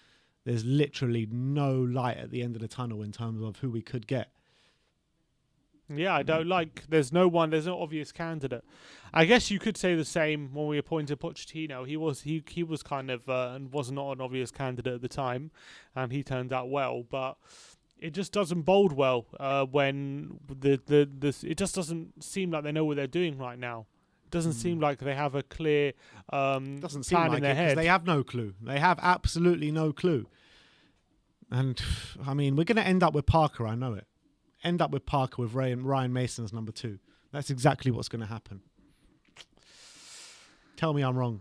there's literally no light at the end of the tunnel in terms of who we could get. Yeah, I don't like. There's no obvious candidate. I guess you could say the same when we appointed Pochettino. He was kind of and was not an obvious candidate at the time, and he turned out well. But it just doesn't bode well when it just doesn't seem like they know what they're doing right now. It doesn't seem like they have a clear doesn't seem plan like in their head. They have no clue. They have absolutely no clue. And I mean, we're going to end up with Parker. I know it. End up with Parker with Ryan Mason as number 2. That's exactly what's going to happen. Tell me I'm wrong.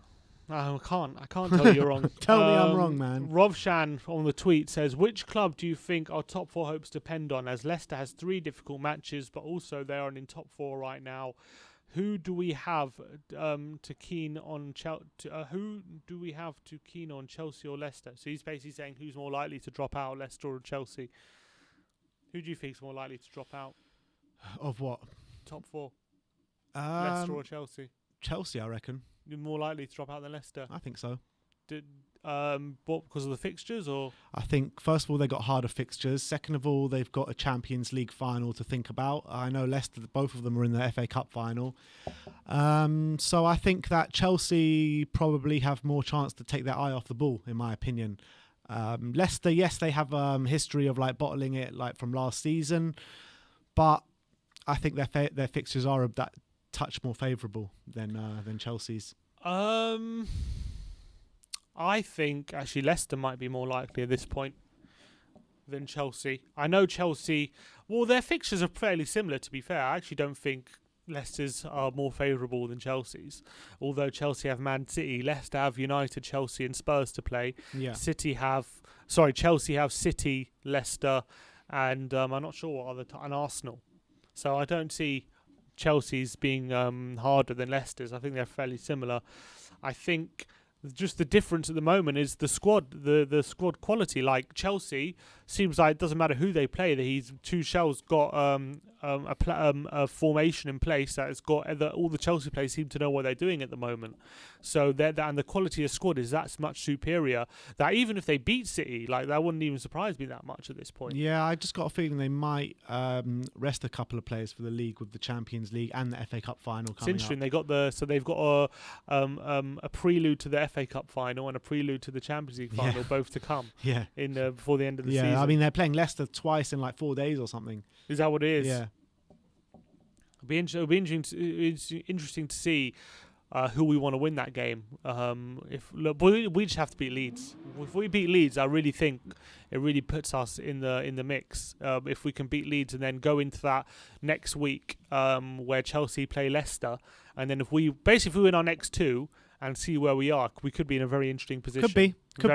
I can't tell you you're wrong. Tell me I'm wrong, man. Rovshan on the tweet says, which club do you think our top 4 hopes depend on? As Leicester has 3 difficult matches, but also they are in top 4 right now. Who do we have to keen on Chelsea or Leicester? So he's basically saying who's more likely to drop out, Leicester or Chelsea. Who do you think is more likely to drop out? Of what? Top 4. Leicester or Chelsea? Chelsea, I reckon. You're more likely to drop out than Leicester? I think so. What, because of the fixtures, or? I think, first of all, they got harder fixtures. Second of all, they've got a Champions League final to think about. I know Leicester, both of them are in the FA Cup final. So I think that Chelsea probably have more chance to take their eye off the ball, in my opinion. Leicester, yes, they have history of like bottling it like from last season, but I think their fixtures are that touch more favourable than Chelsea's. I think actually Leicester might be more likely at this point than Chelsea. I know Chelsea, well, their fixtures are fairly similar, to be fair. I actually don't think Leicester's are more favourable than Chelsea's. Although Chelsea have Man City, Leicester have United, Chelsea and Spurs to play. Yeah. Chelsea have City, Leicester, and I'm not sure what other and Arsenal. So I don't see Chelsea's being harder than Leicester's. I think they're fairly similar. I think just the difference at the moment is the squad, the squad quality. Like Chelsea seems like it doesn't matter who they play. Tuchel's got a formation in place that has got all the Chelsea players seem to know what they're doing at the moment. So and the quality of squad is that's much superior. That even if they beat City, like that wouldn't even surprise me that much at this point. Yeah, I just got a feeling they might rest a couple of players for the league with the Champions League and the FA Cup final coming It's interesting. up. They've got a prelude to the FA Cup final and a prelude to the Champions League final, both to come. Yeah, in before the end of the season. Yeah, I mean they're playing Leicester twice in like 4 days or something. Is that what it is? Yeah. It'll be interesting to see who we want to win that game. We just have to beat Leeds. If we beat Leeds, I really think it really puts us in the mix. If we can beat Leeds and then go into that next week where Chelsea play Leicester, and then if we win our next two and see where we are, we could be in a very interesting position. Could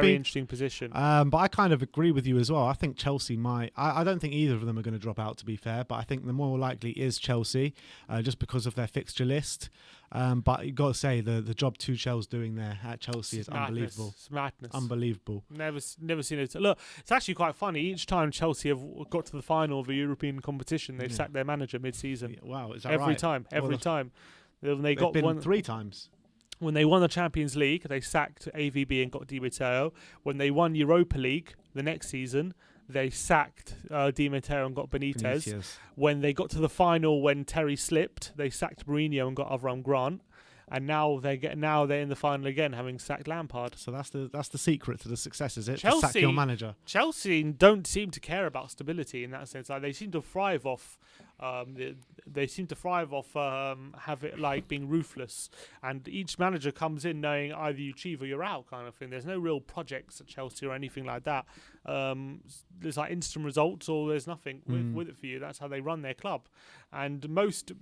be. Interesting position. But I kind of agree with you as well. I think Chelsea might. I don't think either of them are going to drop out, to be fair. But I think the more likely is Chelsea, just because of their fixture list. But you got to say the job Tuchel's doing there at Chelsea is unbelievable. It's madness. Unbelievable. Never seen it. Look, it's actually quite funny. Each time Chelsea have got to the final of a European competition, they've sacked their manager mid-season. Yeah, wow, is that every right? time. Every time. They've got been 3 times. When they won the Champions League, they sacked AVB and got Di Matteo. When they won Europa League the next season, they sacked Di Matteo and got Benitez. When they got to the final, when Terry slipped, they sacked Mourinho and got Avram Grant. And now they're in the final again, having sacked Lampard. So that's the secret to the success, is it? Chelsea, to sack your manager. Chelsea don't seem to care about stability in that sense. Like they seem to thrive off. Have it like being ruthless, and each manager comes in knowing either you achieve or you're out, kind of thing. There's no real projects at Chelsea or anything like that. There's like instant results or there's nothing with it for you. That's how they run their club, and most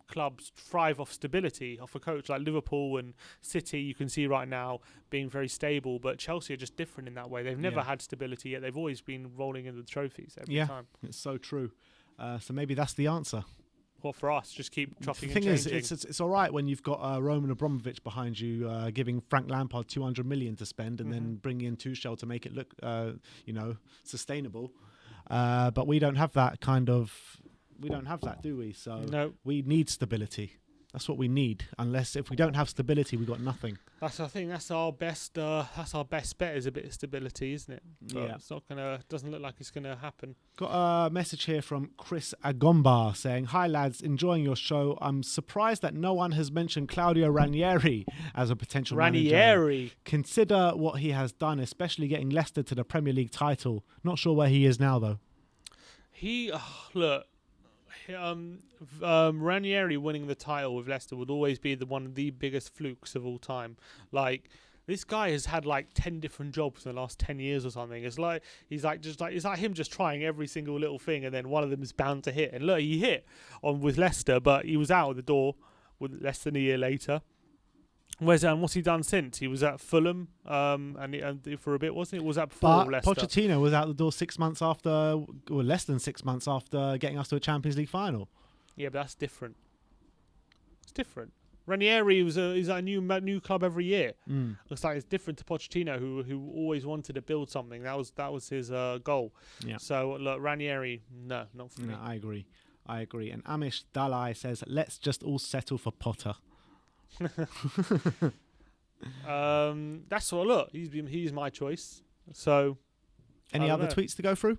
clubs thrive off stability, off a coach like Liverpool and City. You can see right now being very stable, but Chelsea are just different in that way. They've never had stability yet. They've always been rolling in the trophies every time. It's so true. So maybe that's the answer. Well, for us, just keep chopping and changing. The thing is, it's all right when you've got Roman Abramovich behind you, giving Frank Lampard 200 million to spend, and then bringing in Tuchel to make it look, sustainable. But we don't have that do we? So no. We need stability. That's what we need. If we don't have stability, we've got nothing. I think that's our best. That's our best bet is a bit of stability, isn't it? But it's not gonna. Doesn't look like it's gonna happen. Got a message here from Chris Agomba saying, "Hi lads, enjoying your show. I'm surprised that no one has mentioned Claudio Ranieri as a potential manager. Consider what he has done, especially getting Leicester to the Premier League title. Not sure where he is now though. Ranieri winning the title with Leicester would always be one of the biggest flukes of all time. Like this guy has had like 10 different jobs in the last 10 years or something. It's like it's like him just trying every single little thing, and then one of them is bound to hit. And look, he hit with Leicester, but he was out of the door with less than a year later. What's he done since? He was at Fulham, and for a bit, wasn't it? Was that before Leicester? Pochettino was out the door 6 months after, or less than 6 months after getting us to a Champions League final. Yeah, but that's different. It's different. Ranieri is at a new club every year. Looks like it's different to Pochettino, who always wanted to build something. That was his goal. Yeah. So look, Ranieri, no, not for me. I agree. And Amish Dalai says, "Let's just all settle for Potter." That's all. Look, he's my choice. So, any other tweets to go through?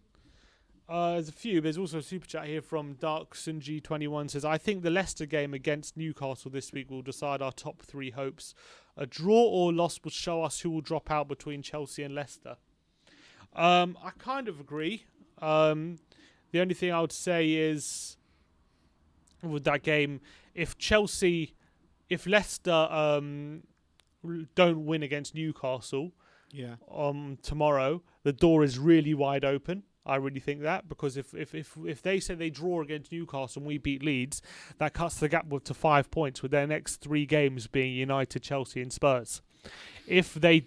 There's a few. There's also a super chat here from Dark Sunji 21 says, "I think the Leicester game against Newcastle this week will decide our top 3 hopes. A draw or loss will show us who will drop out between Chelsea and Leicester." I kind of agree. The only thing I would say is with that game, if Leicester don't win against Newcastle tomorrow, the door is really wide open. I really think that, because if they say they draw against Newcastle and we beat Leeds, that cuts the gap to 5 points, with their next 3 games being United, Chelsea and Spurs. If they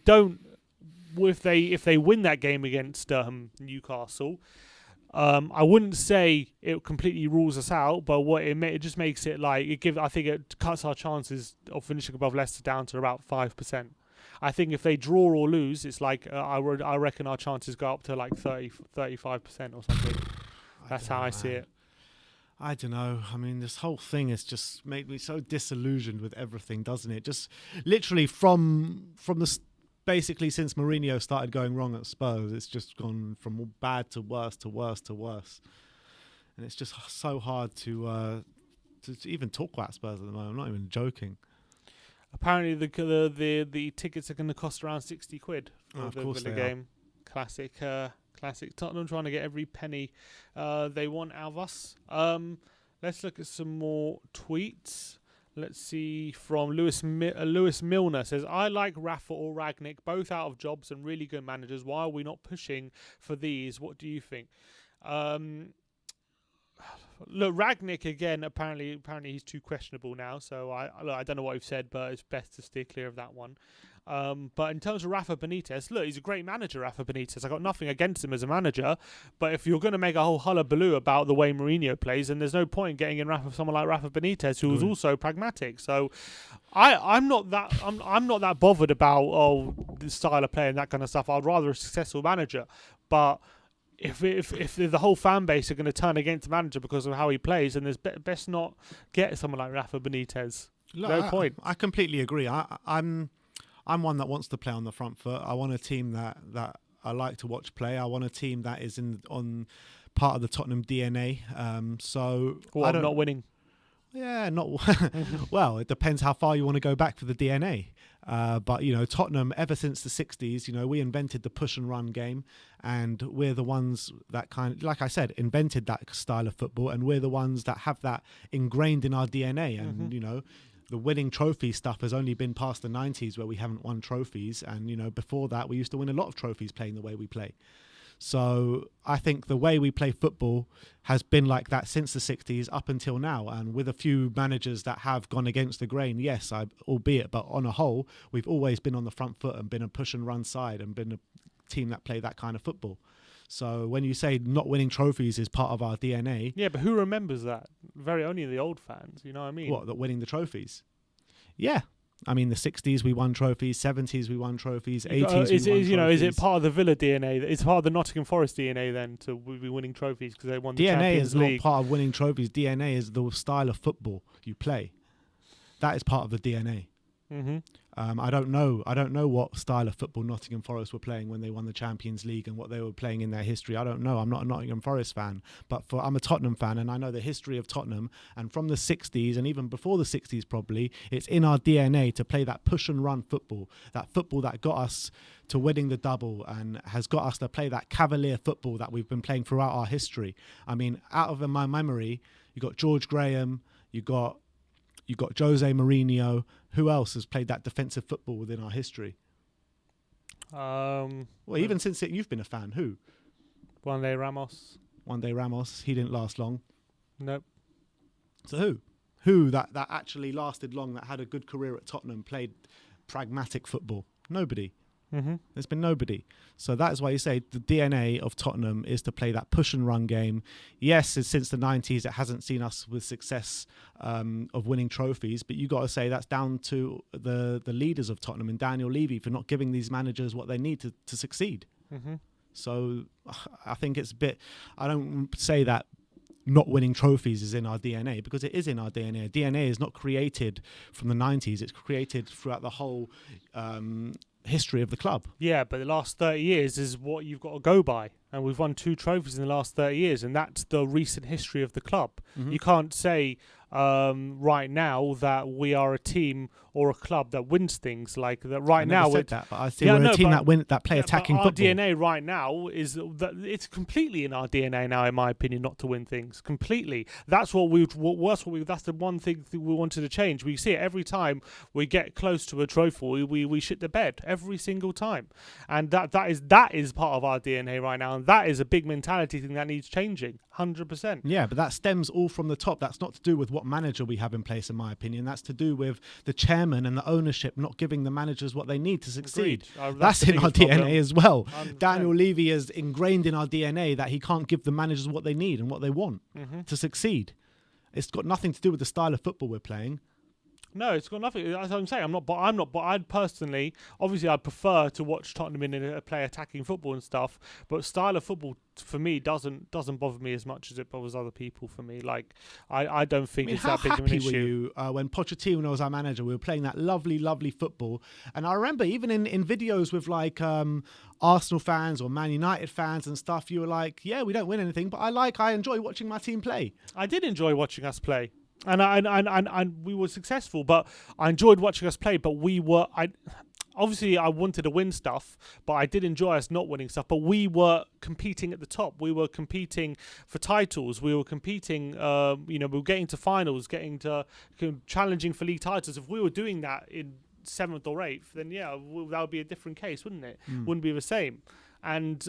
win that game against Newcastle, I wouldn't say it completely rules us out, but it just makes it like I think it cuts our chances of finishing above Leicester down to about 5%. I think if they draw or lose, it's like I reckon our chances go up to like 35% or something. That's how I see it. I don't know. I mean, this whole thing has just made me so disillusioned with everything, doesn't it? Just literally basically since Mourinho started going wrong at Spurs, it's just gone from bad to worse to worse to worse, and it's just so hard to even talk about Spurs at the moment. I'm not even joking. Apparently, the tickets are going to cost around £60 for the Villa game. Classic Tottenham trying to get every penny they want out of us. Let's look at some more tweets. Let's see from Lewis Milner says, I like Rafa or Ragnick, both out of jobs and really good managers. Why are we not pushing for these? What do you think? Look, Ragnick again. Apparently he's too questionable now. So I don't know what you've said, but it's best to steer clear of that one. But in terms of Rafa Benitez, look, he's a great manager, Rafa Benitez. I got nothing against him as a manager, but if you're going to make a whole hullabaloo about the way Mourinho plays, then there's no point getting in someone like Rafa Benitez, who was also pragmatic. So I'm not that bothered about the style of play and that kind of stuff. I'd rather a successful manager, but if the whole fan base are going to turn against the manager because of how he plays, then there's best not get someone like Rafa Benitez. Look, no point. I completely agree. I'm one that wants to play on the front foot. I want a team that I like to watch play. I want a team that is on part of the Tottenham DNA. Not winning. Yeah, not well. It depends how far you want to go back for the DNA. But Tottenham, ever since the '60s, we invented the push and run game, and we're the ones that like I said, invented that style of football, and we're the ones that have that ingrained in our DNA. And the winning trophy stuff has only been past the 90s where we haven't won trophies, and before that we used to win a lot of trophies playing the way we play. So I think the way we play football has been like that since the 60s up until now, and with a few managers that have gone against the grain, yes, albeit, but on a whole, we've always been on the front foot and been a push and run side and been a team that play that kind of football. So when you say not winning trophies is part of our DNA... Yeah, but who remembers that? Only the old fans, you know what I mean? What, that winning the trophies? Yeah. I mean, the 60s we won trophies, 70s we won trophies, 80s we won trophies. Is it part of the Villa DNA? It's part of the Nottingham Forest DNA then to be winning trophies because they won the Champions League? DNA is not part of winning trophies. DNA is the style of football you play. That is part of the DNA. Mm-hmm. I don't know what style of football Nottingham Forest were playing when they won the Champions League and what they were playing in their history. I don't know. I'm not a Nottingham Forest fan, but I'm a Tottenham fan, and I know the history of Tottenham. And from the 60s and even before the 60s, probably it's in our DNA to play that push and run football that got us to winning the double and has got us to play that cavalier football that we've been playing throughout our history. I mean, out of my memory, you got George Graham, you got Jose Mourinho. Who else has played that defensive football within our history? Even since you've been a fan, who? Juan de Ramos. He didn't last long. Nope. So who? Who that actually lasted long, that had a good career at Tottenham, played pragmatic football? Nobody. Mm-hmm. There's been nobody. So that is why you say the DNA of Tottenham is to play that push and run game. Yes, since the 90s, it hasn't seen us with success of winning trophies, but you got to say that's down to the leaders of Tottenham and Daniel Levy for not giving these managers what they need to succeed. Mm-hmm. So I think it's a bit... I don't say that not winning trophies is in our DNA, because it is in our DNA. DNA is not created from the 90s. It's created throughout the whole... history of the club. Yeah, but the last 30 years is what you've got to go by, and we've won 2 trophies in the last 30 years, and that's the recent history of the club. You can't say right now that we are a team or a club that wins things like that. Right now, said that, but I see we're a team that play attacking our football. Our DNA right now is that it's completely in our DNA now, in my opinion, not to win things completely. That's what that's the one thing that we wanted to change. We see it every time we get close to a trophy. We shit the bed every single time, and that is part of our DNA right now, and that is a big mentality thing that needs changing. 100%. Yeah, but that stems all from the top. That's not to do with what manager we have in place, in my opinion. That's to do with the chairman and the ownership not giving the managers what they need to succeed. That's in our DNA as well. 100%. Daniel Levy is ingrained in our DNA that he can't give the managers what they need and what they want to succeed. It's got nothing to do with the style of football we're playing. No, it's got nothing. As I'm saying, I'm not. But I'd personally, obviously, I'd prefer to watch Tottenham in a play attacking football and stuff. But style of football for me doesn't bother me as much as it bothers other people. For me, like I don't think it's how that big of an happy issue. were you when Pochettino was our manager? We were playing that lovely, lovely football, and I remember even in videos with like Arsenal fans or Man United fans and stuff, you were like, "Yeah, we don't win anything, but I enjoy watching my team play." I did enjoy watching us play. And we were successful, but I enjoyed watching us play. But obviously I wanted to win stuff, but I did enjoy us not winning stuff. But we were competing at the top. We were competing for titles. We were competing. We were getting to finals, challenging for league titles. If we were doing that in 7th or 8th, then that would be a different case, wouldn't it? Wouldn't be the same. And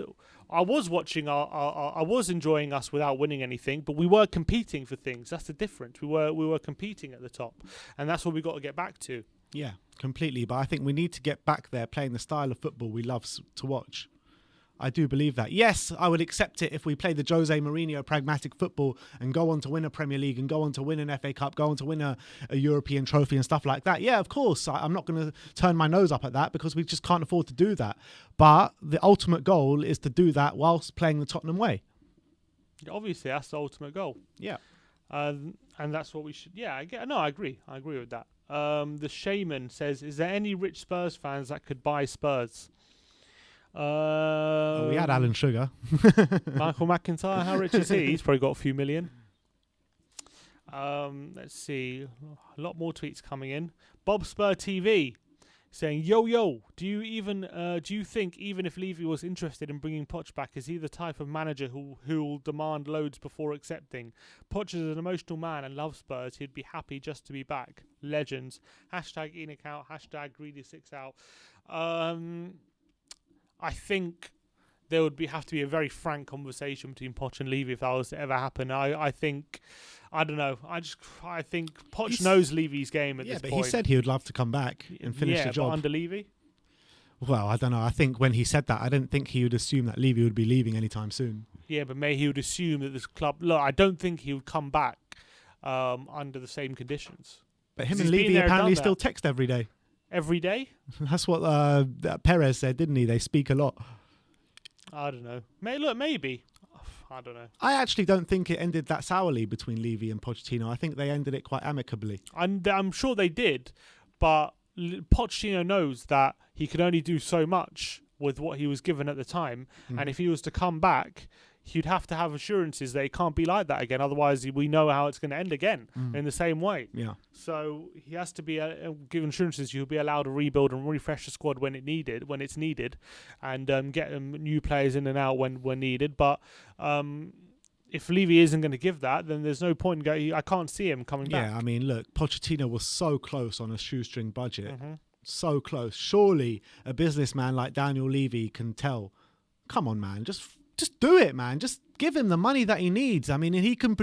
I was watching I was enjoying us without winning anything, but we were competing for things. That's the difference. We were competing at the top, and that's what we got to get back to. Yeah, completely. But I think we need to get back there playing the style of football we love to watch. I do believe that. Yes, I would accept it if we play the Jose Mourinho pragmatic football and go on to win a Premier League and go on to win an FA Cup, go on to win a European trophy and stuff like that. Yeah, of course. I'm not going to turn my nose up at that because we just can't afford to do that. But the ultimate goal is to do that whilst playing the Tottenham way. Obviously, that's the ultimate goal. Yeah. And that's what we should... Yeah, I agree. I agree with that. The Shaman says, is there any rich Spurs fans that could buy Spurs? We had Alan Sugar. Michael McIntyre, how rich is he? He's probably got a few million. Let's see. A lot more tweets coming in. Bob Spur TV saying, yo, do you think even if Levy was interested in bringing Poch back, is he the type of manager who'll demand loads before accepting? Poch is an emotional man and loves Spurs. He'd be happy just to be back. Legends. Hashtag Enoch out. Hashtag Greedy6 out. I think there would have to be a very frank conversation between Poch and Levy if that was to ever happen. I think Poch knows Levy's game at this point. Yeah, but he said he would love to come back and finish the job. But under Levy? Well, I don't know. I think when he said that, I didn't think he would assume that Levy would be leaving anytime soon. Yeah, but maybe he would assume that this club... Look, I don't think he would come back under the same conditions. But him and Levy apparently still text every day. Every day? That's what Perez said, didn't he? They speak a lot. I don't know. Maybe. I don't know. I actually don't think it ended that sourly between Levy and Pochettino. I think they ended it quite amicably. And I'm sure they did, but Pochettino knows that he could only do so much with what he was given at the time. And if he was to come back, he'd have to have assurances that it can't be like that again. Otherwise, we know how it's going to end again in the same way. Yeah. So he has to be given assurances he'll be allowed to rebuild and refresh the squad when it's needed, and get new players in and out when needed. But if Levy isn't going to give that, then there's no point. I can't see him coming back. Yeah, I mean, look, Pochettino was so close on a shoestring budget. So close. Surely a businessman like Daniel Levy can tell, come on, man, just do it, man. Just give him the money that he needs. I mean, he can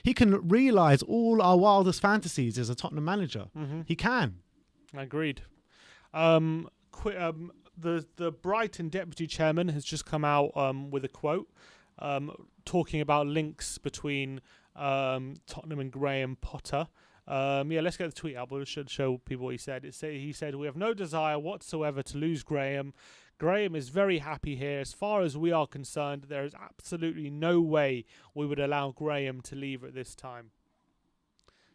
he can realise all our wildest fantasies as a Tottenham manager. He can. Agreed. The Brighton deputy chairman has just come out with a quote talking about links between Tottenham and Graham Potter. Let's get the tweet up. We should show people what he said. He said, "We have no desire whatsoever to lose Graham. Graham is very happy here. As far as we are concerned, there is absolutely no way we would allow Graham to leave at this time."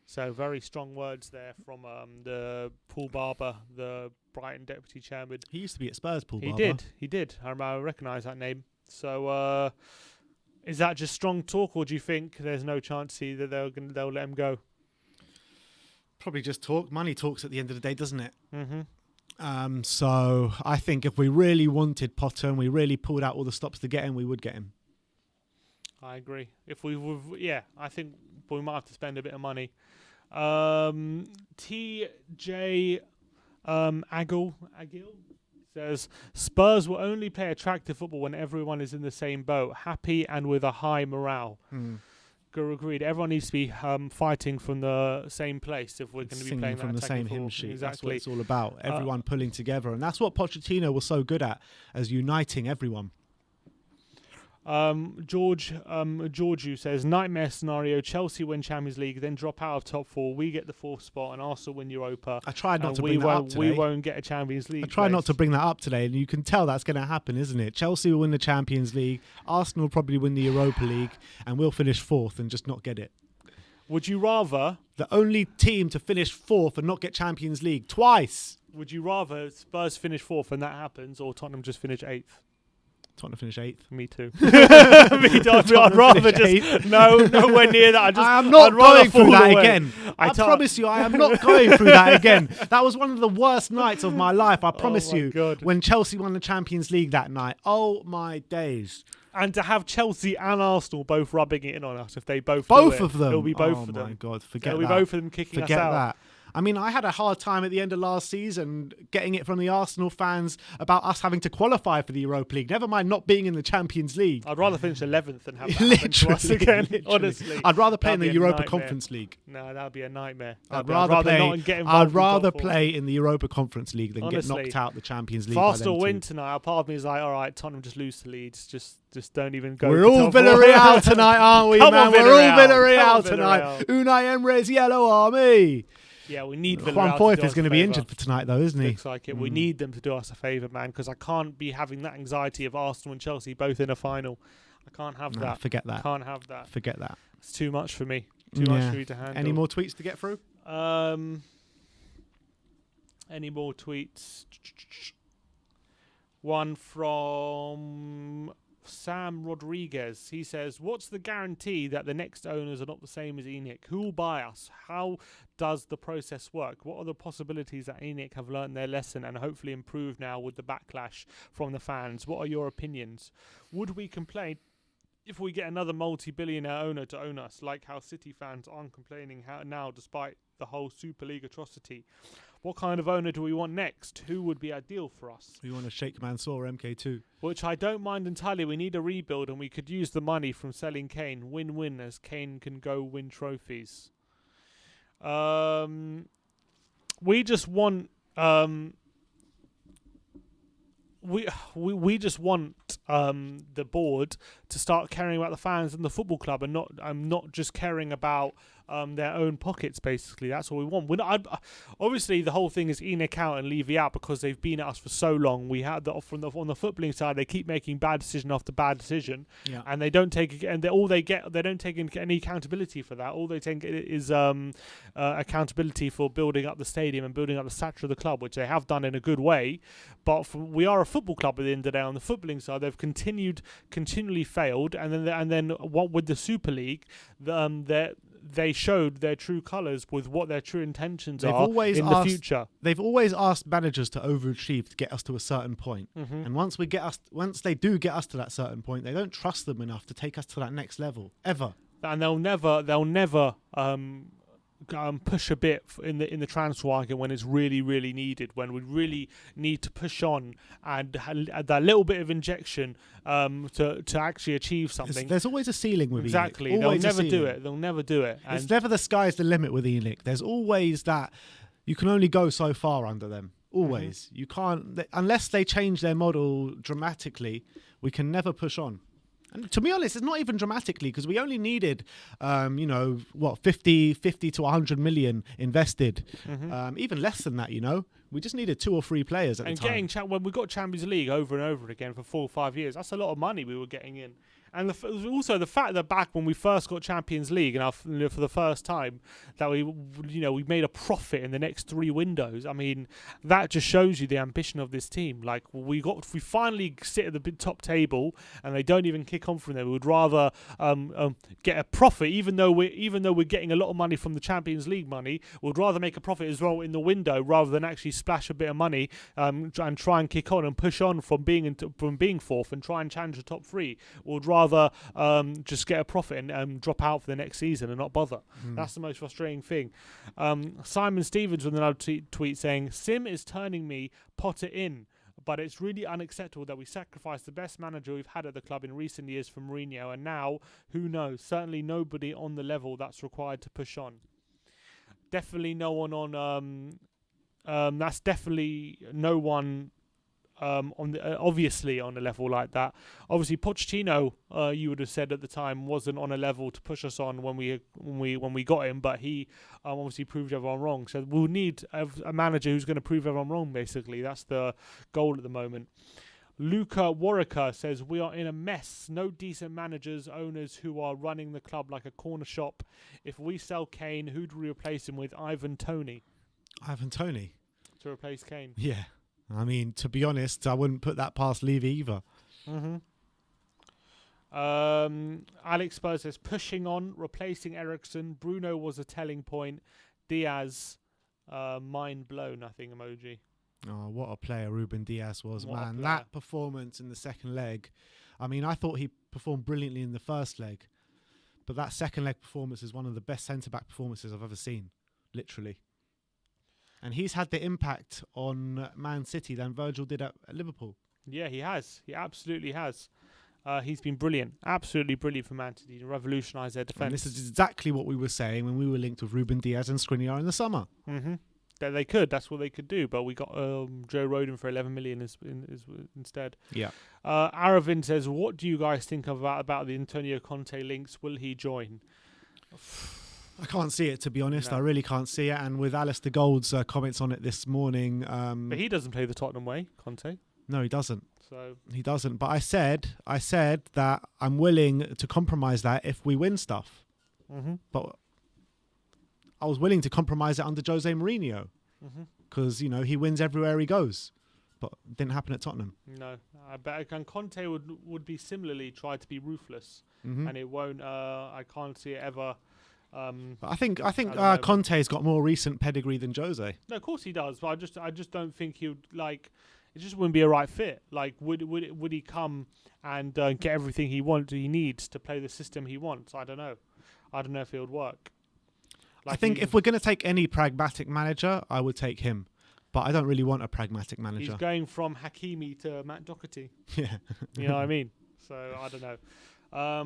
So very strong words there from the Paul Barber, the Brighton deputy chairman. He used to be at Spurs, Paul Barber. He did. I recognise that name. So is that just strong talk, or do you think there's no chance that they'll let him go? Probably just talk. Money talks at the end of the day, doesn't it? So I think if we really wanted Potter and we really pulled out all the stops to get him, we would get him. I agree. I think we might have to spend a bit of money. TJ Agil says, Spurs will only play attractive football when everyone is in the same boat, happy and with a high morale. Agreed. Everyone needs to be fighting from the same place if we're going to be playing from the same hymn sheet. Exactly. That's what it's all about. Everyone pulling together, and that's what Pochettino was so good at, as uniting everyone. Georgiou says, nightmare scenario, Chelsea win Champions League, then drop out of top four, we get the fourth spot and Arsenal win Europa. I tried not to bring that up today. We won't get a Champions League I tried place. not to bring that up today, and you can tell that's going to happen, isn't it? Chelsea will win the Champions League, Arsenal will probably win the Europa League, and we'll finish fourth and just not get it. Would you rather... The only team to finish fourth and not get Champions League twice. Would you rather Spurs finish fourth and that happens, or Tottenham just finish eighth? Tottenham finish eighth. Me too. I'd rather just nowhere near that. I am not going through that again. I promise you, I am not going through that again. That was one of the worst nights of my life. I promise you. God. When Chelsea won the Champions League that night. Oh my days. And to have Chelsea and Arsenal both rubbing it in on us, if they both of them. It'll be both of them. Oh my God, forget it'll that. It'll be both of them kicking us out. Forget that. I mean, I had a hard time at the end of last season getting it from the Arsenal fans about us having to qualify for the Europa League. Never mind not being in the Champions League. I'd rather finish 11th than have that happen to us again, honestly. I'd rather play in the Europa Conference League. No, that would be a nightmare. I'd rather play in the Europa Conference League than get knocked out the Champions League. If Arsenal win tonight, part of me is like, all right, Tottenham just lose to Leeds. Just don't even go. We're all Villarreal tonight, aren't we, man? We're all Villarreal tonight. Unai Emery's Yellow Army. Yeah, we need Villarreal. Juan Foyth is going to be injured for tonight, though, isn't he? Looks like it. We need them to do us a favour, man, because I can't be having that anxiety of Arsenal and Chelsea both in a final. I can't have that. Forget that. Can't have that. Forget that. It's too much for me. Too much for me to handle. Any more tweets to get through? Any more tweets? One from Sam Rodriguez. He says, what's the guarantee that the next owners are not the same as ENIC? Who will buy us? How does the process work? What are the possibilities that ENIC have learned their lesson and hopefully improve now with the backlash from the fans? What are your opinions? Would we complain if we get another multi-billionaire owner to own us, like how City fans aren't complaining now despite the whole Super League atrocity? What kind of owner do we want next? Who would be ideal for us? We want a Sheikh Mansour MK2. Which I don't mind entirely. We need a rebuild and we could use the money from selling Kane. Win-win, as Kane can go win trophies. We just want... We just want the board to start caring about the fans and the football club, and not just caring about their own pockets. Basically, that's what we want. Obviously, the whole thing is ENIC out and Levy out because they've been at us for so long. We had on the footballing side, they keep making bad decision after bad decision, and they don't take they don't take any accountability for that. All they take is accountability for building up the stadium and building up the stature of the club, which they have done in a good way. But we are a football club at the end of the day. On the footballing side, they've continually failed, and then what with the Super League, they showed their true colours with what their true intentions are in the future. They've always asked managers to overachieve to get us to a certain point. And once they do get us to that certain point, they don't trust them enough to take us to that next level ever. And they'll never push a bit in the transfer market when it's really, really needed, when we really need to push on and add that little bit of injection to actually achieve something. There's always a ceiling with exactly. ENIC. They'll never do it. It's never the sky's the limit with ENIC. There's always that you can only go so far under them. Always. You can't, unless they change their model dramatically, we can never push on. And to be honest, it's not even dramatically, because we only needed, 50 to 100 million invested. Even less than that, We just needed 2 or 3 players at the time. When we got Champions League over and over again for 4 or 5 years, that's a lot of money we were getting in. And also the fact that back when we first got Champions League and for the first time that we made a profit in the next 3 windows. I mean, that just shows you the ambition of this team. Like we finally sit at the top table and they don't even kick on from there. We would rather get a profit, even though we're getting a lot of money from the Champions League money. We'd rather make a profit as well in the window rather than actually splash a bit of money and try and kick on and push on from being fourth and try and challenge the top 3. We'd rather just get a profit and drop out for the next season and not bother. That's the most frustrating thing. Simon Stevens with another tweet saying, Sim is turning me Potter in, but it's really unacceptable that we sacrificed the best manager we've had at the club in recent years for Mourinho, and now, who knows, certainly nobody on the level that's required to push on. Definitely no one on... that's definitely no one... obviously on a level like that. Obviously, Pochettino, you would have said at the time, wasn't on a level to push us on when we got him, but he obviously proved everyone wrong. So we'll need a manager who's going to prove everyone wrong. Basically, that's the goal at the moment. Luca Warwicker says, we are in a mess. No decent managers, owners who are running the club like a corner shop. If we sell Kane, who do we replace him with? Ivan Toney. Ivan Toney? To replace Kane. Yeah. I mean, to be honest, I wouldn't put that past Levy either. Alex Spurs says, pushing on, replacing Ericsson. Bruno was a telling point. Diaz, mind blown, nothing emoji. Oh, what a player Ruben Diaz was, What man. That performance in the second leg. I mean, I thought he performed brilliantly in the first leg. But that second leg performance is one of the best centre-back performances I've ever seen. Literally. And he's had the impact on Man City than Virgil did at Liverpool. Yeah, he has. He absolutely has. He's been brilliant. Absolutely brilliant for Man City to revolutionise their defence. And this is exactly what we were saying when we were linked with Ruben Diaz and Skriniar in the summer. They could. That's what they could do. But we got Joe Rodon for 11 million instead. Yeah. Aravind says, what do you guys think about the Antonio Conte links? Will he join? I can't see it, to be honest. No. I really can't see it. And with Alistair Gold's comments on it this morning... but he doesn't play the Tottenham way, Conte. No, he doesn't. So he doesn't. But I said that I'm willing to compromise that if we win stuff. But I was willing to compromise it under Jose Mourinho because, he wins everywhere he goes. But it didn't happen at Tottenham. No. I bet Conte would be similarly try to be ruthless. And it won't... I can't see it ever... but I think Conte's got more recent pedigree than Jose. No, of course he does. But I just don't think he would like. It just wouldn't be a right fit. Like, would he come and get everything he needs to play the system he wants? I don't know. I don't know if it would work. Like, I think if we're going to take any pragmatic manager, I would take him. But I don't really want a pragmatic manager. He's going from Hakimi to Matt Doherty. Yeah, you know what I mean. So I don't know.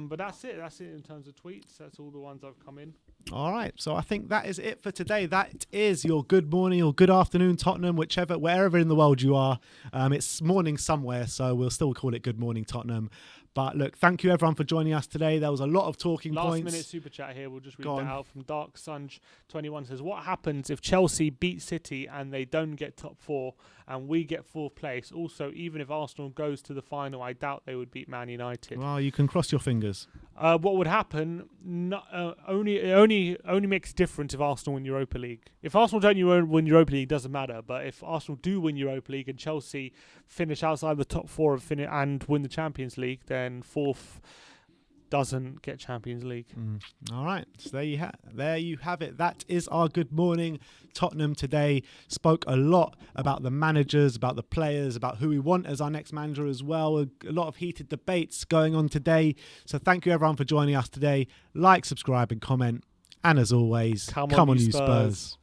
But that's it. That's it in terms of tweets. That's all the ones I've come in. All right. So I think that is it for today. That is your good morning or good afternoon, Tottenham, wherever in the world you are. It's morning somewhere, so we'll still call it good morning, Tottenham. But look, thank you everyone for joining us today. There was a lot of talking points. Last minute super chat here. We'll just read that out from Dark Sunge 21 says, what happens if Chelsea beat City and they don't get top 4 and we get 4th place? Also, even if Arsenal goes to the final, I doubt they would beat Man United. Well, you can cross your fingers. What would happen? Only makes a difference if Arsenal win Europa League. If Arsenal don't win Europa League, it doesn't matter. But if Arsenal do win Europa League and Chelsea finish outside the top 4 and win the Champions League, then 4th doesn't get Champions League. All right, so there you have it. That is our good morning. Tottenham today spoke a lot about the managers, about the players, about who we want as our next manager as well. A lot of heated debates going on today. So thank you everyone for joining us today. Like, subscribe and comment. And as always, come on you Spurs.